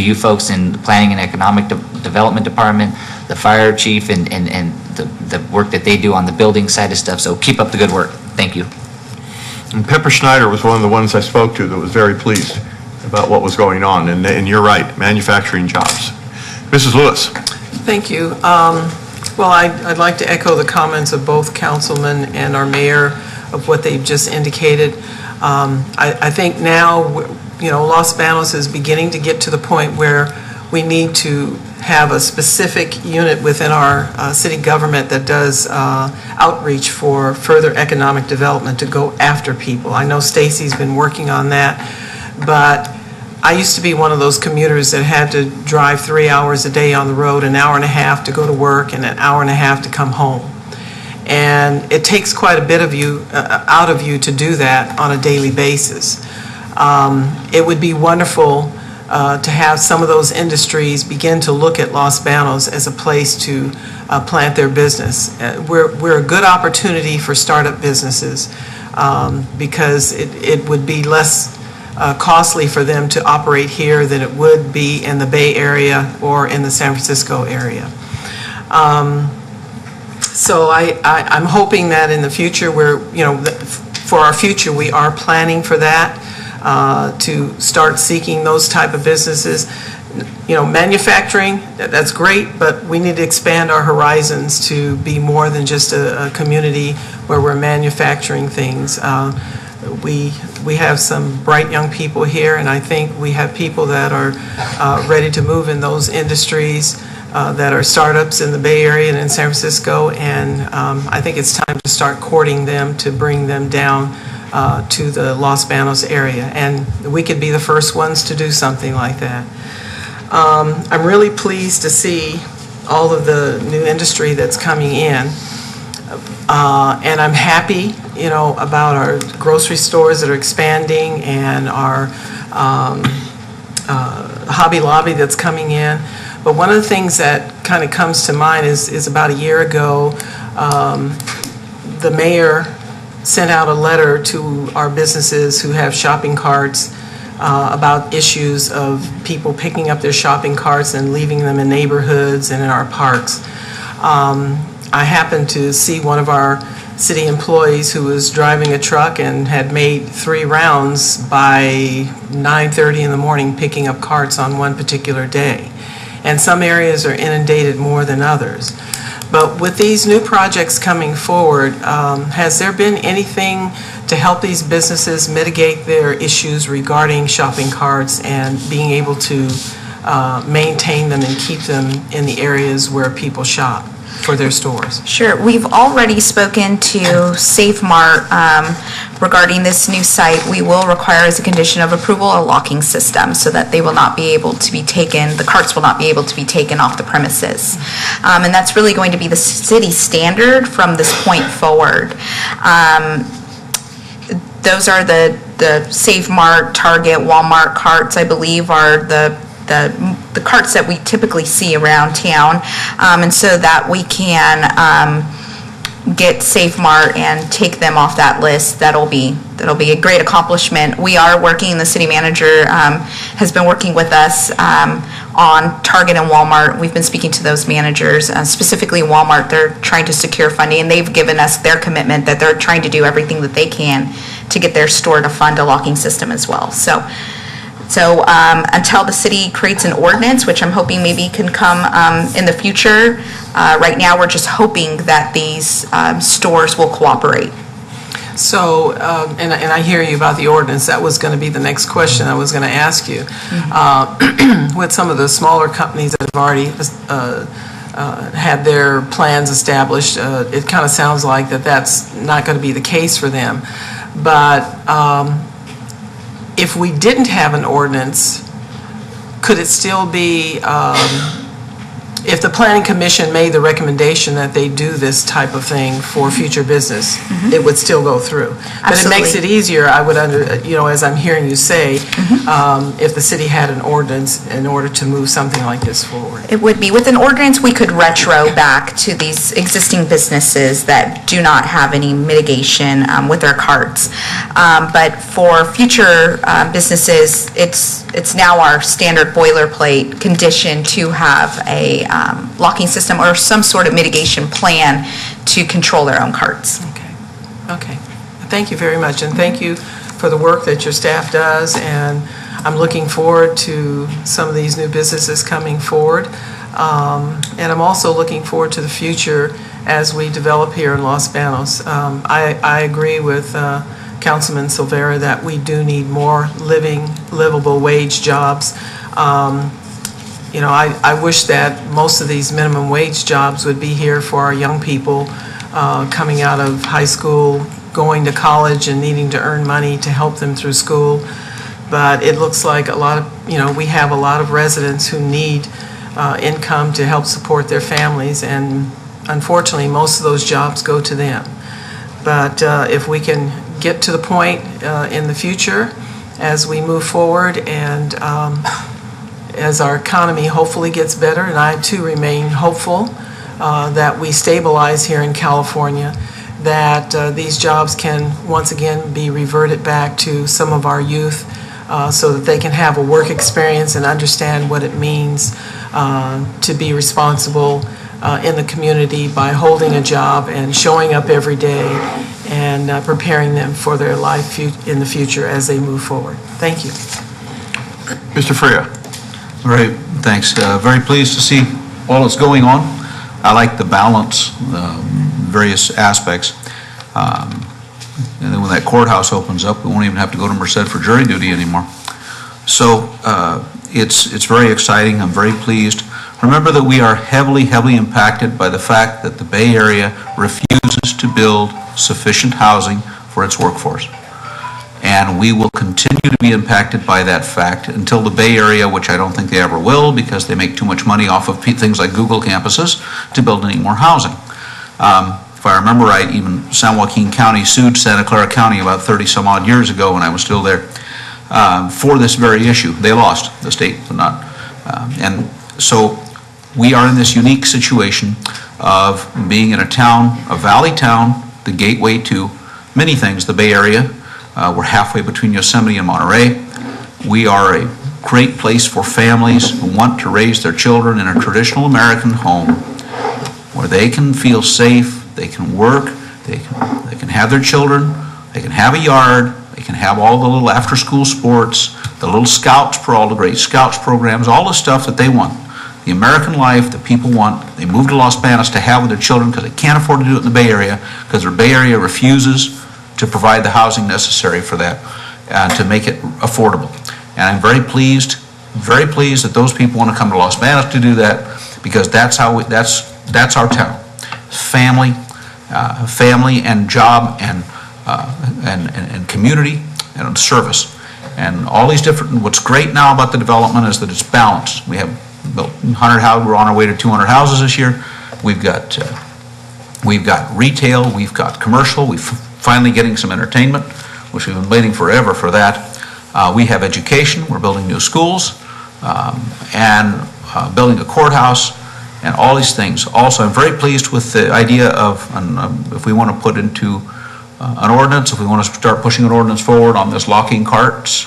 you folks in the Planning and Economic Development Department, the fire chief, and the work that they do on the building side of stuff. So keep up the good work. Thank you. And Pepper Schneider was one of the ones I spoke to that was very pleased about what was going on. And you're right, manufacturing jobs. Mrs. Lewis. Thank you. Well, I'd like to echo the comments of both councilmen and our mayor of what they've just indicated. I think now, Los Banos is beginning to get to the point where we need to have a specific unit within our city government that does outreach for further economic development to go after people. I know Stacy's been working on that, but I used to be one of those commuters that had to drive 3 hours a day on the road, an hour and a half to go to work and an hour and a half to come home. And it takes quite a bit of you, out of you to do that on a daily basis. It would be wonderful to have some of those industries begin to look at Los Banos as a place to plant their business. We're a good opportunity for startup businesses because it would be less costly for them to operate here than it would be in the Bay Area or in the San Francisco area. So I'm hoping that in the future for our future we are planning for that. To start seeking those type of businesses. Manufacturing, that's great, but we need to expand our horizons to be more than just a community where we're manufacturing things. We have some bright young people here, and I think we have people that are ready to move in those industries that are startups in the Bay Area and in San Francisco, and I think it's time to start courting them to bring them down to the Los Banos area, and we could be the first ones to do something like that. I'm really pleased to see all of the new industry that's coming in, and I'm happy, about our grocery stores that are expanding and our Hobby Lobby that's coming in. But one of the things that kind of comes to mind is about a year ago, the mayor sent out a letter to our businesses who have shopping carts about issues of people picking up their shopping carts and leaving them in neighborhoods and in our parks. I happened to see one of our city employees who was driving a truck and had made 3 rounds by 9:30 in the morning picking up carts on one particular day. And some areas are inundated more than others. But with these new projects coming forward, has there been anything to help these businesses mitigate their issues regarding shopping carts and being able to maintain them and keep them in the areas where people shop? for their stores? Sure. We've already spoken to Safe Mart regarding this new site. We will require as a condition of approval a locking system so that they will not be able to be taken, the carts will not be able to be taken off the premises. And that's really going to be the city standard from this point forward. Those are the Safe Mart, Target, Walmart carts, I believe, are the carts that we typically see around town. And so that we can get Safe Mart and take them off that list, that'll be a great accomplishment. We are working, the city manager has been working with us on Target and Walmart. We've been speaking to those managers, specifically Walmart. They're trying to secure funding, and they've given us their commitment that they're trying to do everything that they can to get their store to fund a locking system as well. So until the city creates an ordinance, which I'm hoping maybe can come in the future, right now we're just hoping that these stores will cooperate. So, and I hear you about the ordinance. That was going to be the next question I was going to ask you. With some of the smaller companies that have already had their plans established, it kind of sounds like that's not going to be the case for them. But if we didn't have an ordinance, could it still be, if the Planning Commission made the recommendation that they do this type of thing for future business, it would still go through? But it makes it easier, I would as I'm hearing you say, if the city had an ordinance in order to move something like this forward. It would be. With an ordinance, we could retro back to these existing businesses that do not have any mitigation with their carts. But for future businesses, it's now our standard boilerplate condition to have a locking system or some sort of mitigation plan to control their own carts. Okay. Thank you very much, and thank you for the work that your staff does, and I'm looking forward to some of these new businesses coming forward. And I'm also looking forward to the future as we develop here in Los Banos. I agree with Councilman Silvera that we do need more livable wage jobs. I wish that most of these minimum wage jobs would be here for our young people coming out of high school, going to college and needing to earn money to help them through school. But it looks like we have a lot of residents who need income to help support their families, and unfortunately most of those jobs go to them. But if we can get to the point in the future as we move forward and as our economy hopefully gets better, and I too remain hopeful that we stabilize here in California, that these jobs can once again be reverted back to some of our youth so that they can have a work experience and understand what it means to be responsible in the community by holding a job and showing up every day and preparing them for their life in the future as they move forward. Thank you. Mr. Freya. Great, thanks. Very pleased to see all that's going on. I like the balance, various aspects. And then when that courthouse opens up, we won't even have to go to Merced for jury duty anymore. So it's very exciting. I'm very pleased. Remember that we are heavily impacted by the fact that the Bay Area refuses to build sufficient housing for its workforce. And we will continue to be impacted by that fact until the Bay Area, which I don't think they ever will because they make too much money off of things like Google campuses, to build any more housing. If I remember right, even San Joaquin County sued Santa Clara County about 30 some odd years ago when I was still there for this very issue. They lost, the state did not. And so we are in this unique situation of being in a town, a valley town, the gateway to many things, the Bay Area. We're halfway between Yosemite and Monterey. We are a great place for families who want to raise their children in a traditional American home where they can feel safe, they can work, they can have their children, they can have a yard, they can have all the little after-school sports, the little scouts, all the great scouts programs, all the stuff that they want. The American life that people want, they move to Los Banos to have with their children because they can't afford to do it in the Bay Area because their Bay Area refuses to provide the housing necessary for that and to make it affordable. And I'm very pleased that those people want to come to Los Banos to do that because that's our town. family, family and job and community and service. And all these different, what's great now about the development is that it's balanced. We have built 100 houses, we're on our way to 200 houses this year. We've got retail, we've got commercial, we're finally getting some entertainment, which we've been waiting forever for that. We have education, we're building new schools, and building a courthouse, and all these things. Also, I'm very pleased with the idea of, if we want to put into an ordinance, if we want to start pushing an ordinance forward on this locking carts,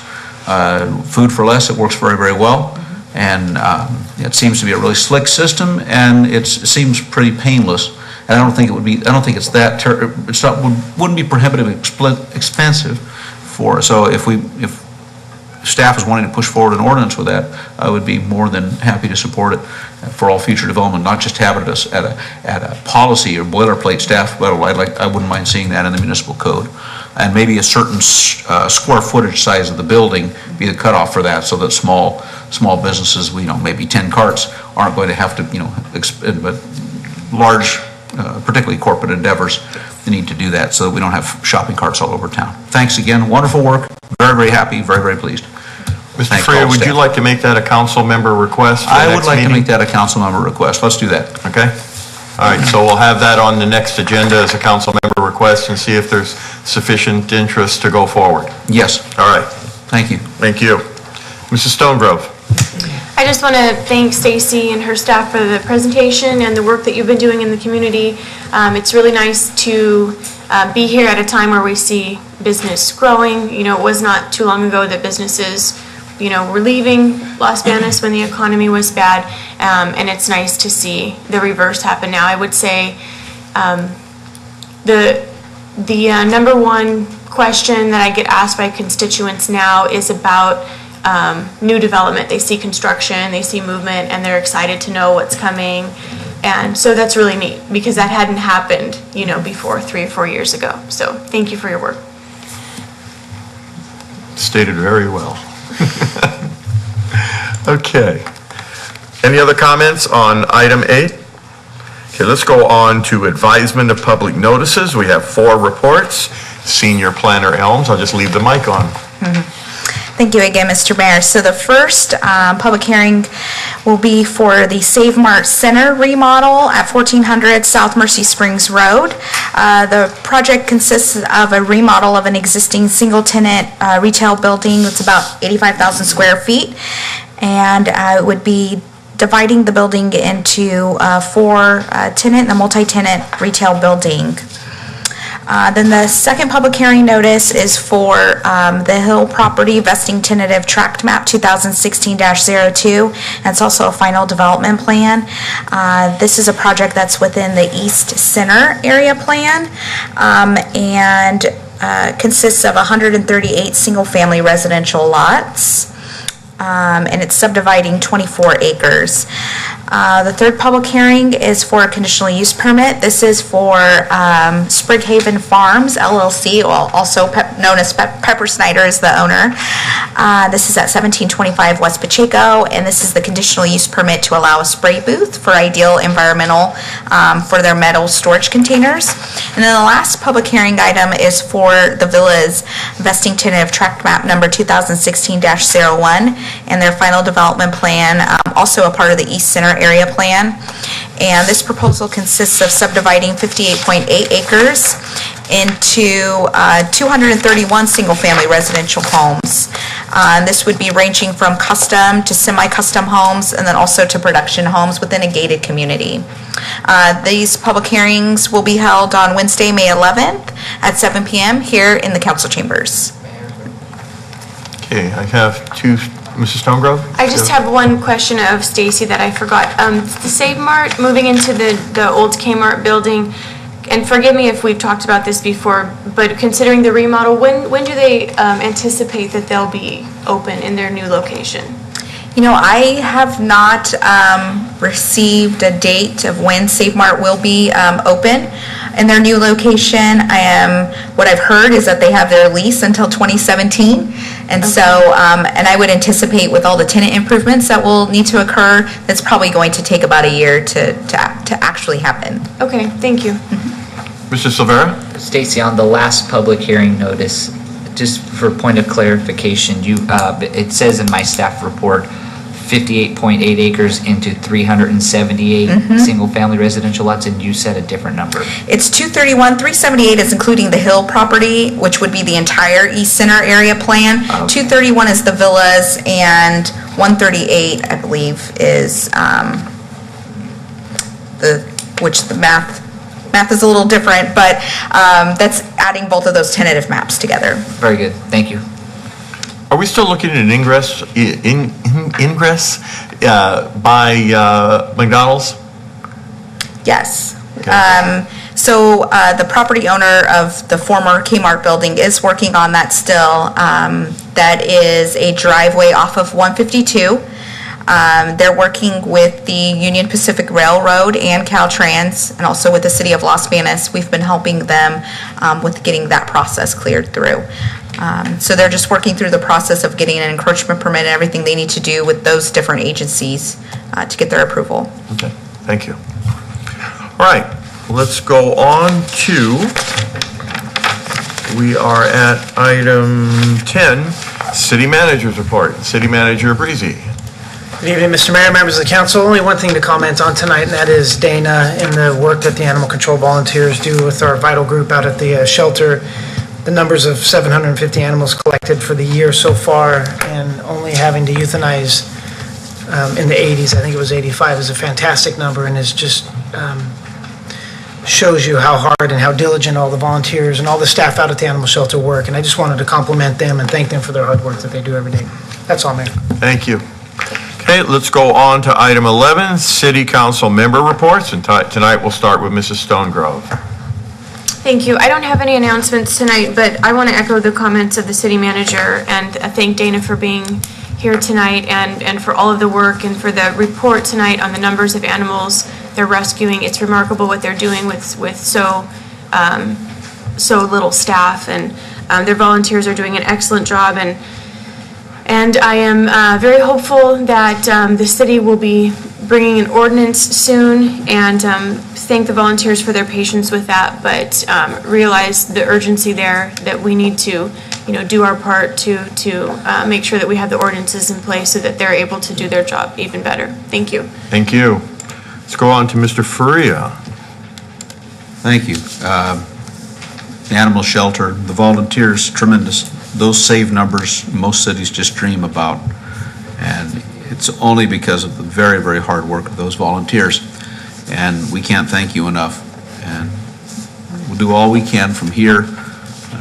food for less, it works very, very well. And it seems to be a really slick system, and it seems pretty painless. And I don't think it would be, I don't think it's that, wouldn't be prohibitively expensive for, so if staff is wanting to push forward an ordinance with that, I would be more than happy to support it for all future development, not just have it at a policy or boilerplate staff level. I wouldn't mind seeing that in the municipal code. And maybe a certain square footage size of the building be the cutoff for that, so that small businesses, maybe 10 carts aren't going to have to, but large, particularly corporate endeavors, they need to do that so that we don't have shopping carts all over town. Thanks again, wonderful work, very, very happy, very, very pleased. Mr. Freya, would you like to make that a council member request for the next meeting? I would like to make that a council member request. Let's do that. Okay. All right, so we'll have that on the next agenda as a council member request and see if there's sufficient interest to go forward. Yes. All right. Thank you. Thank you. Mrs. Stonegrove. I just want to thank Stacy and her staff for the presentation and the work that you've been doing in the community. It's really nice to be here at a time where we see business growing. It was not too long ago that businesses were leaving Los Banos when the economy was bad, and it's nice to see the reverse happen now. I would say the number one question that I get asked by constituents now is about new development. They see construction, they see movement, and they're excited to know what's coming. And so that's really neat, because that hadn't happened, before 3 or 4 years ago. So thank you for your work. Stated very well. Okay. Any other comments on item 8? Okay, let's go on to advisement of public notices. We have 4 reports. Senior Planner Elms, I'll just leave the mic on. Thank you again, Mr. Mayor. So the first public hearing will be for the Save Mart Center remodel at 1400 South Mercy Springs Road. The project consists of a remodel of an existing single-tenant retail building that's about 85,000 square feet, and it would be dividing the building into 4-tenant and a multi-tenant retail building. Then the second public hearing notice is for the Hill Property Vesting Tentative Tract Map 2016-02, and it's also a final development plan. This is a project that's within the East Center area plan, and consists of 138 single-family residential lots, and it's subdividing 24 acres. The third public hearing is for a conditional use permit. This is for Sprighaven Farms, LLC, also known as Pepper Snyder is the owner. This is at 1725 West Pacheco, and this is the conditional use permit to allow a spray booth for Ideal Environmental for their metal storage containers. And then the last public hearing item is for the Villas Vesting Tentative Tract Map number 2016-01 and their final development plan, also a part of the East Center area plan. And this proposal consists of subdividing 58.8 acres into 231 single-family residential homes. This would be ranging from custom to semi-custom homes, and then also to production homes within a gated community. These public hearings will be held on Wednesday, May 11th at 7 p.m. here in the council chambers. Okay, I have 2. Mrs. Stonegrove? I just have one question of Stacy that I forgot. The Save Mart moving into the old Kmart building, and forgive me if we've talked about this before, but considering the remodel, when do they anticipate that they'll be open in their new location? I have not received a date of when Save Mart will be open. in their new location. What I've heard is that they have their lease until 2017. And so, and I would anticipate with all the tenant improvements that will need to occur, that's probably going to take about a year to actually happen. Okay, thank you. Mr. Silvera? Stacy, on the last public hearing notice, just for point of clarification, it says in my staff report, 58.8 acres into 378 single-family residential lots, and you said a different number. It's 231, 378 is including the Hill property, which would be the entire East Center area plan. Okay. 231 is the villas, and 138, I believe, is the math is a little different, but that's adding both of those tentative maps together. Very good, thank you. Are we still looking at an ingress by McDonald's? Yes. Okay. So the property owner of the former Kmart building is working on that still. That is a driveway off of 152. They're working with the Union Pacific Railroad and Caltrans, and also with the City of Los Banos. We've been helping them with getting that process cleared through. So they're just working through the process of getting an encroachment permit and everything they need to do with those different agencies to get their approval. Okay, thank you. All right, let's go on to, we are at item 10, City Manager's Report. City Manager Breezy. Good evening, Mr. Mayor, members of the council. Only one thing to comment on tonight, and that is Dana and the work that the animal control volunteers do with our vital group out at the shelter. The numbers of 750 animals collected for the year so far, and only having to euthanize in the 80s, I think it was 85, is a fantastic number, and is just shows you how hard and how diligent all the volunteers and all the staff out at the animal shelter work. And I just wanted to compliment them and thank them for their hard work that they do every day. That's all, Mayor. Thank you. Okay, let's go on to item 11, City Council Member Reports, and tonight we'll start with Mrs. Stonegrove. Thank you. I don't have any announcements tonight, but I want to echo the comments of the city manager and thank Dana for being here tonight and for all of the work and for the report tonight on the numbers of animals they're rescuing. It's remarkable what they're doing with so little staff, and their volunteers are doing an excellent job. And I am very hopeful that the city will be bringing an ordinance soon, and thank the volunteers for their patience with that, but realize the urgency there, that we need to do our part to make sure that we have the ordinances in place so that they're able to do their job even better. Thank you. Thank you. Let's go on to Mr. Faria. Thank you. The animal shelter, the volunteers, tremendous. Those save numbers most cities just dream about, and it's only because of the very, very hard work of those volunteers, and we can't thank you enough. And we'll do all we can from here.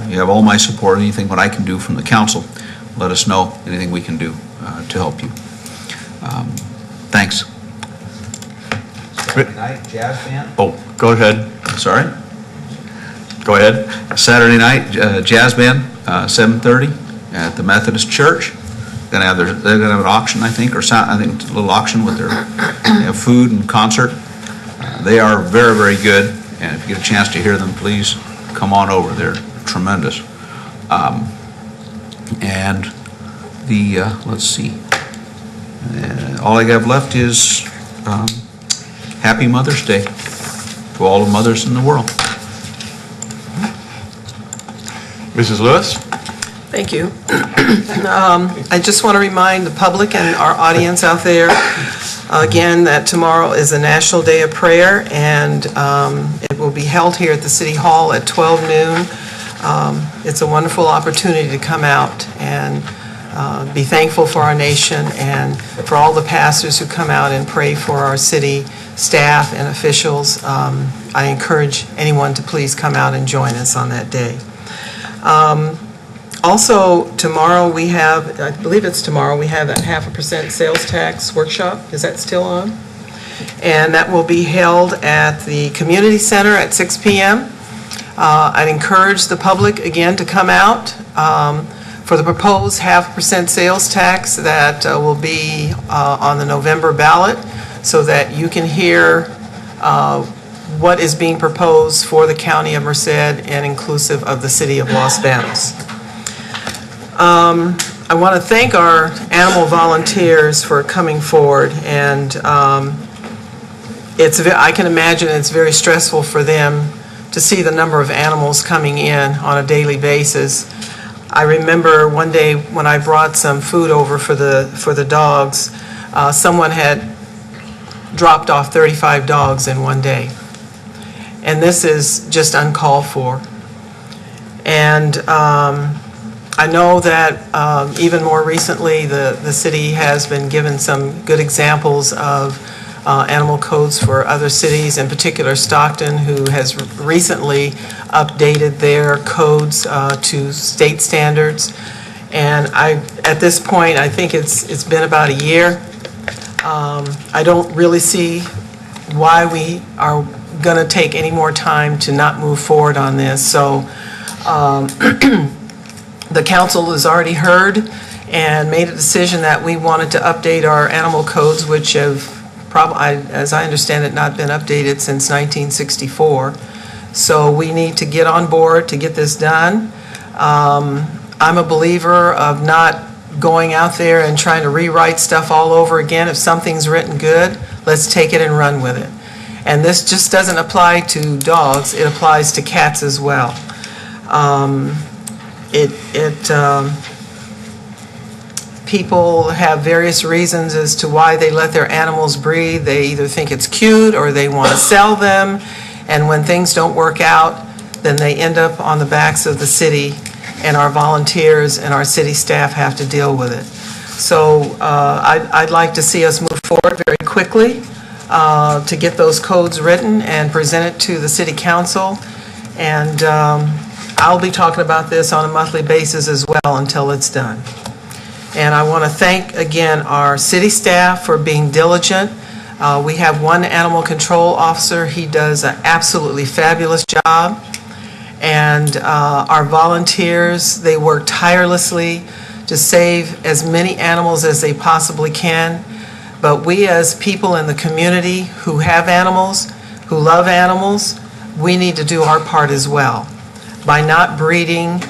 You have all my support. Anything what I can do from the council, let us know. Anything we can do to help you. Thanks. Saturday night jazz band. Oh, go ahead. Sorry. Go ahead. Saturday night jazz band, 7:30 at the Methodist Church. They're gonna have an auction, I think, a little auction with their food and concert. They are very, very good, and if you get a chance to hear them, please come on over. They're tremendous. And the let's see. All I have left is Happy Mother's Day to all the mothers in the world. Mrs. Lewis? Thank you. I just want to remind the public and our audience out there, again, that tomorrow is a National Day of Prayer, and it will be held here at the City Hall at 12 noon. It's a wonderful opportunity to come out and be thankful for our nation and for all the pastors who come out and pray for our city staff and officials. I encourage anyone to please come out and join us on that day. Also, tomorrow we have, I believe it's tomorrow, we have that 0.5% sales tax workshop. Is that still on? And that will be held at the Community Center at 6 p.m. I'd encourage the public, again, to come out for the proposed 0.5% sales tax that will be on the November ballot, so that you can hear what is being proposed for the County of Merced and inclusive of the City of Los Banos. I want to thank our animal volunteers for coming forward, and I can imagine it's very stressful for them to see the number of animals coming in on a daily basis. I remember one day when I brought some food over for the dogs, someone had dropped off 35 dogs in one day. And this is just uncalled for. And I know that even more recently, the city has been given some good examples of animal codes for other cities, in particular Stockton, who has recently updated their codes to state standards. And at this point, I think it's been about a year. I don't really see why we are going to take any more time to not move forward on this. So the council has already heard and made a decision that we wanted to update our animal codes, which have probably, as I understand it, not been updated since 1964. So we need to get on board to get this done. I'm a believer of not going out there and trying to rewrite stuff all over again. If something's written good, let's take it and run with it. And this just doesn't apply to dogs, it applies to cats as well. People have various reasons as to why they let their animals breed. They either think it's cute or they want to sell them. And when things don't work out, then they end up on the backs of the city, and our volunteers and our city staff have to deal with it. So I'd like to see us move forward very quickly to get those codes written and present it to the city council. And I'll be talking about this on a monthly basis as well until it's done. And I want to thank again our city staff for being diligent. We have one animal control officer. He does an absolutely fabulous job. And our volunteers, they work tirelessly to save as many animals as they possibly can. But we as people in the community who have animals, who love animals, we need to do our part as well. By not breeding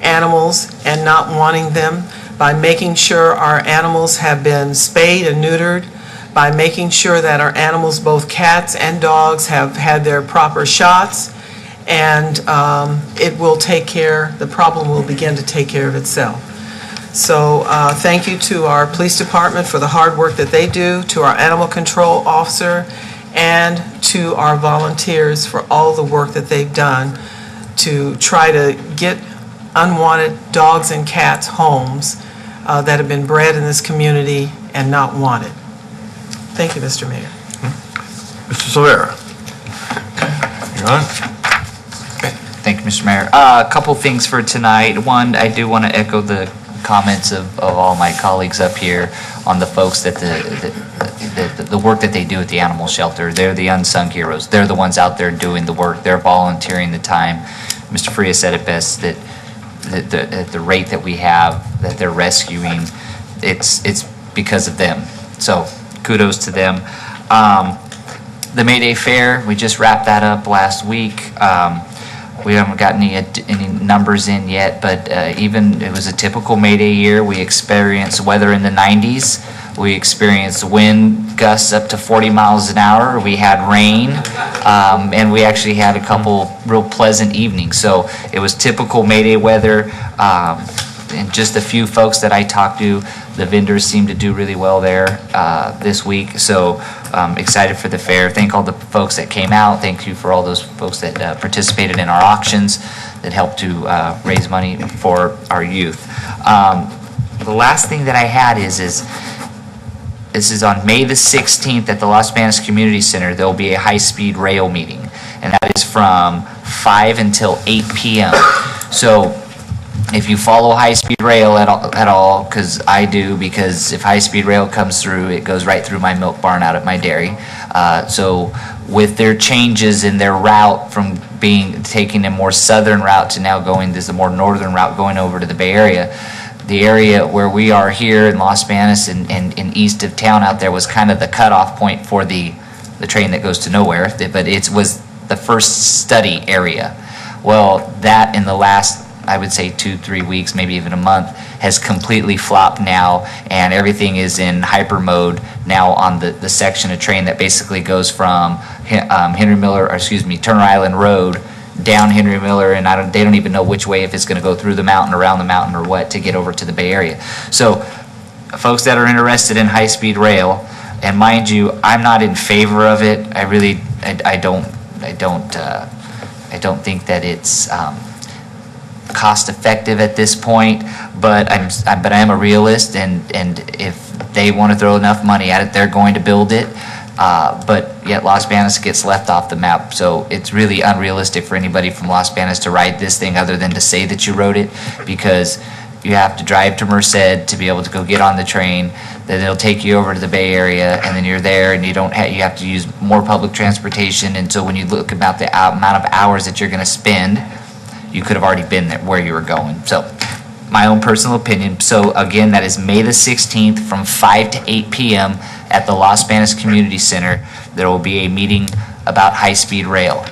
animals and not wanting them, by making sure our animals have been spayed and neutered, by making sure that our animals, both cats and dogs, have had their proper shots, and it will take care, the problem will begin to take care of itself. So thank you to our police department for the hard work that they do, to our animal control officer, and to our volunteers for all the work that they've done to try to get unwanted dogs and cats homes that have been bred in this community and not wanted. Thank you, Mr. Mayor. Mr. Silvera. You're on. Thank you, Mr. Mayor. A couple things for tonight. One, I do want to echo the comments of all my colleagues up here on the folks that the work that they do at the animal shelter. They're the unsung heroes. They're the ones out there doing the work. They're volunteering the time. Mr. Freya said it best, that at the rate that we have, that they're rescuing, it's because of them. So kudos to them. The May Day Fair, we just wrapped that up last week. We haven't got any numbers in yet, but even it was a typical May Day year. We experienced weather in the 90s. We experienced wind gusts up to 40 miles an hour. We had rain, and we actually had a couple real pleasant evenings. So it was typical May Day weather. And just a few folks that I talked to, the vendors seem to do really well there this week. So excited for the fair. Thank all the folks that came out. Thank you for all those folks that participated in our auctions that helped to raise money for our youth. The last thing that I had is this is on May the 16th at the Los Banos Community Center. There will be a high-speed rail meeting, and that is from 5 until 8 p.m. So if you follow high-speed rail at all, because I do, because if high-speed rail comes through, it goes right through my milk barn out at my dairy. So with their changes in their route from taking a more southern route to now going this a more northern route going over to the Bay Area, the area where we are here in Los Banos and east of town out there was kind of the cutoff point for the train that goes to nowhere. But it was the first study area. Well, that in the last, I would say 2-3 weeks, maybe even a month, has completely flopped now, and everything is in hyper mode now on the section of train that basically goes from Turner Island Road down Henry Miller, and they don't even know which way, if it's going to go through the mountain, around the mountain, or what, to get over to the Bay Area. So folks that are interested in high-speed rail, and mind you, I'm not in favor of it. I don't think that it's cost-effective at this point, but I am a realist, and if they want to throw enough money at it, they're going to build it. But yet Los Banos gets left off the map, so it's really unrealistic for anybody from Los Banos to ride this thing other than to say that you rode it, because you have to drive to Merced to be able to go get on the train. Then it'll take you over to the Bay Area, and then you're there, and you have to use more public transportation. And so when you look about the amount of hours that you're going to spend, you could have already been there where you were going. So my own personal opinion. So again, that is May the 16th from 5 to 8 p.m. at the Los Banos Community Center. There will be a meeting about high-speed rail.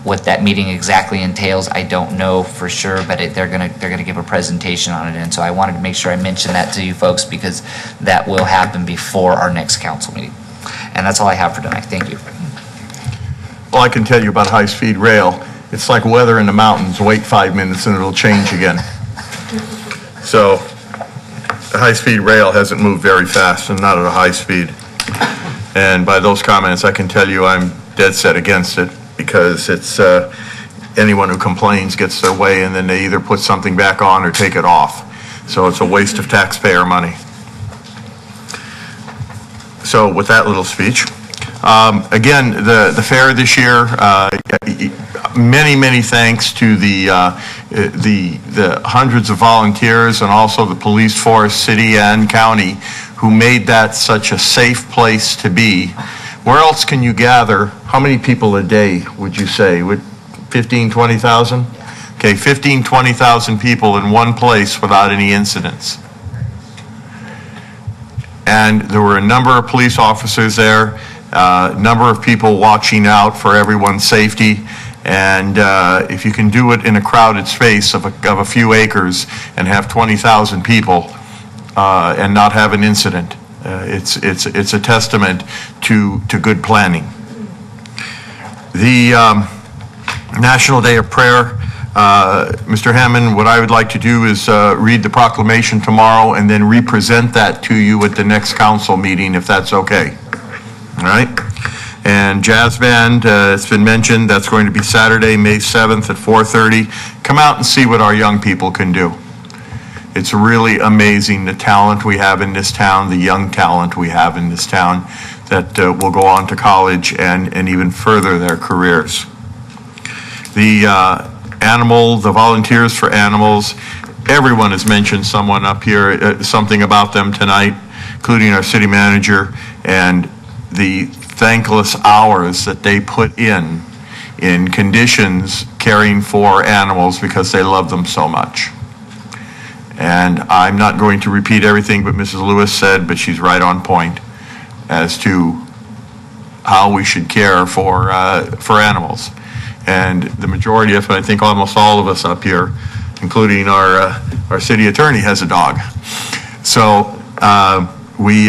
What that meeting exactly entails, I don't know for sure, but they're gonna give a presentation on it. And so I wanted to make sure I mentioned that to you folks, because that will happen before our next council meeting. And that's all I have for tonight. Thank you. Well, I can tell you about high-speed rail. It's like weather in the mountains. Wait 5 minutes and it'll change again. So the high-speed rail hasn't moved very fast, and not at a high speed. And by those comments, I can tell you I'm dead set against it, because it's anyone who complains gets their way, and then they either put something back on or take it off. So it's a waste of taxpayer money. So with that little speech, again, the fair this year, many thanks to the hundreds of volunteers, and also the police force, city and county, who made that such a safe place to be. Where else can you gather? How many people a day would you say? 15, 20,000? Okay, 15, 20,000 people in one place without any incidents. And there were a number of police officers there, a number of people watching out for everyone's safety. And if you can do it in a crowded space of a few acres and have 20,000 people and not have an incident, it's a testament to good planning. The National Day of Prayer, Mr. Hammond, what I would like to do is read the proclamation tomorrow and then represent that to you at the next council meeting, if that's okay. All right? And jazz band, it's been mentioned, that's going to be Saturday, May 7th at 4:30. Come out and see what our young people can do. It's really amazing the talent we have in this town, the young talent we have in this town that will go on to college and even further their careers. The the volunteers for animals, everyone has mentioned someone up here, something about them tonight, including our city manager, and the thankless hours that they put in conditions caring for animals because they love them so much. And I'm not going to repeat everything but Mrs. Lewis said, but she's right on point as to how we should care for animals. And the majority of, I think almost all of us up here, including our city attorney, has a dog. So we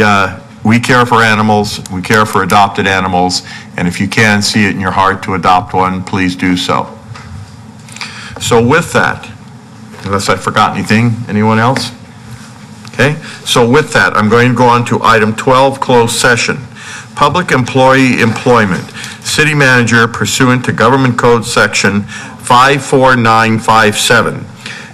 care for animals, we care for adopted animals, and if you can see it in your heart to adopt one, please do so. So with that, unless I forgot anything, anyone else? Okay, so with that, I'm going to go on to item 12, closed session. Public employee employment. City manager pursuant to Government Code Section 54957.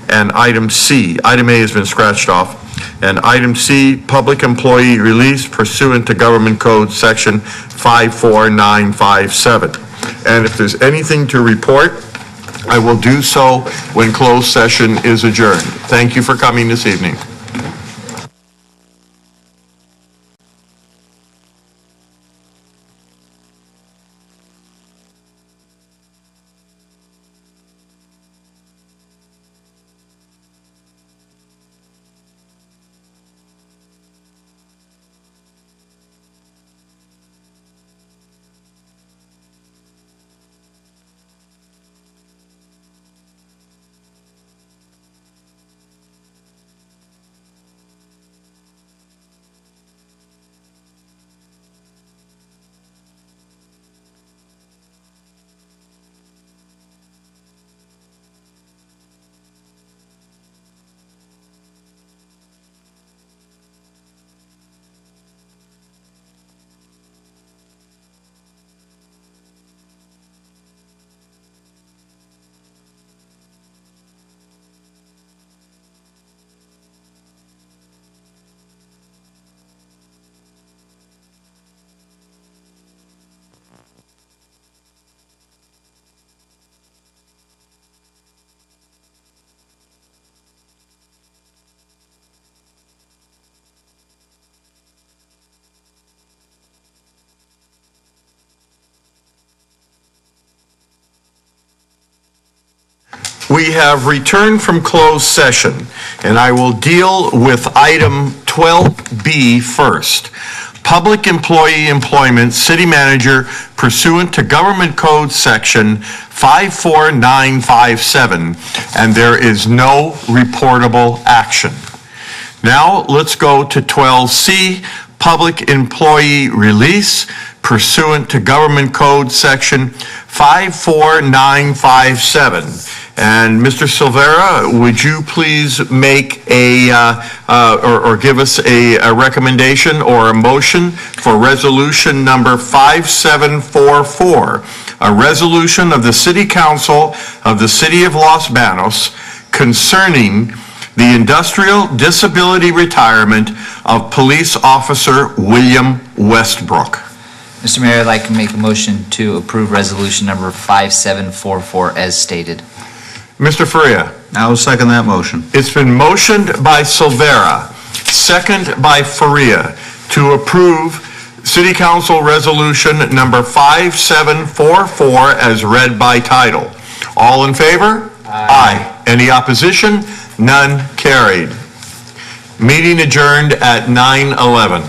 And item C, item A has been scratched off. And item C, public employee release pursuant to Government Code Section 54957. And if there's anything to report, I will do so when closed session is adjourned. Thank you for coming this evening. we have returned from closed session, and I will deal with item 12B first. Public employee employment, city manager pursuant to Government Code Section 54957, and there is no reportable action. Now, let's go to 12C, public employee release pursuant to Government Code Section 54957. And Mr. Silvera, would you please make or give us a recommendation or a motion for resolution number 5744, a resolution of the City Council of the City of Los Banos concerning the industrial disability retirement of Police Officer William Westbrook. Mr. Mayor, I'd like to make a motion to approve resolution number 5744 as stated. Mr. Faria. I will second that motion. It's been motioned by Silvera, second by Faria, to approve City Council Resolution number 5744 as read by title. All in favor? Aye. Any opposition? None carried. Meeting adjourned at 9:11.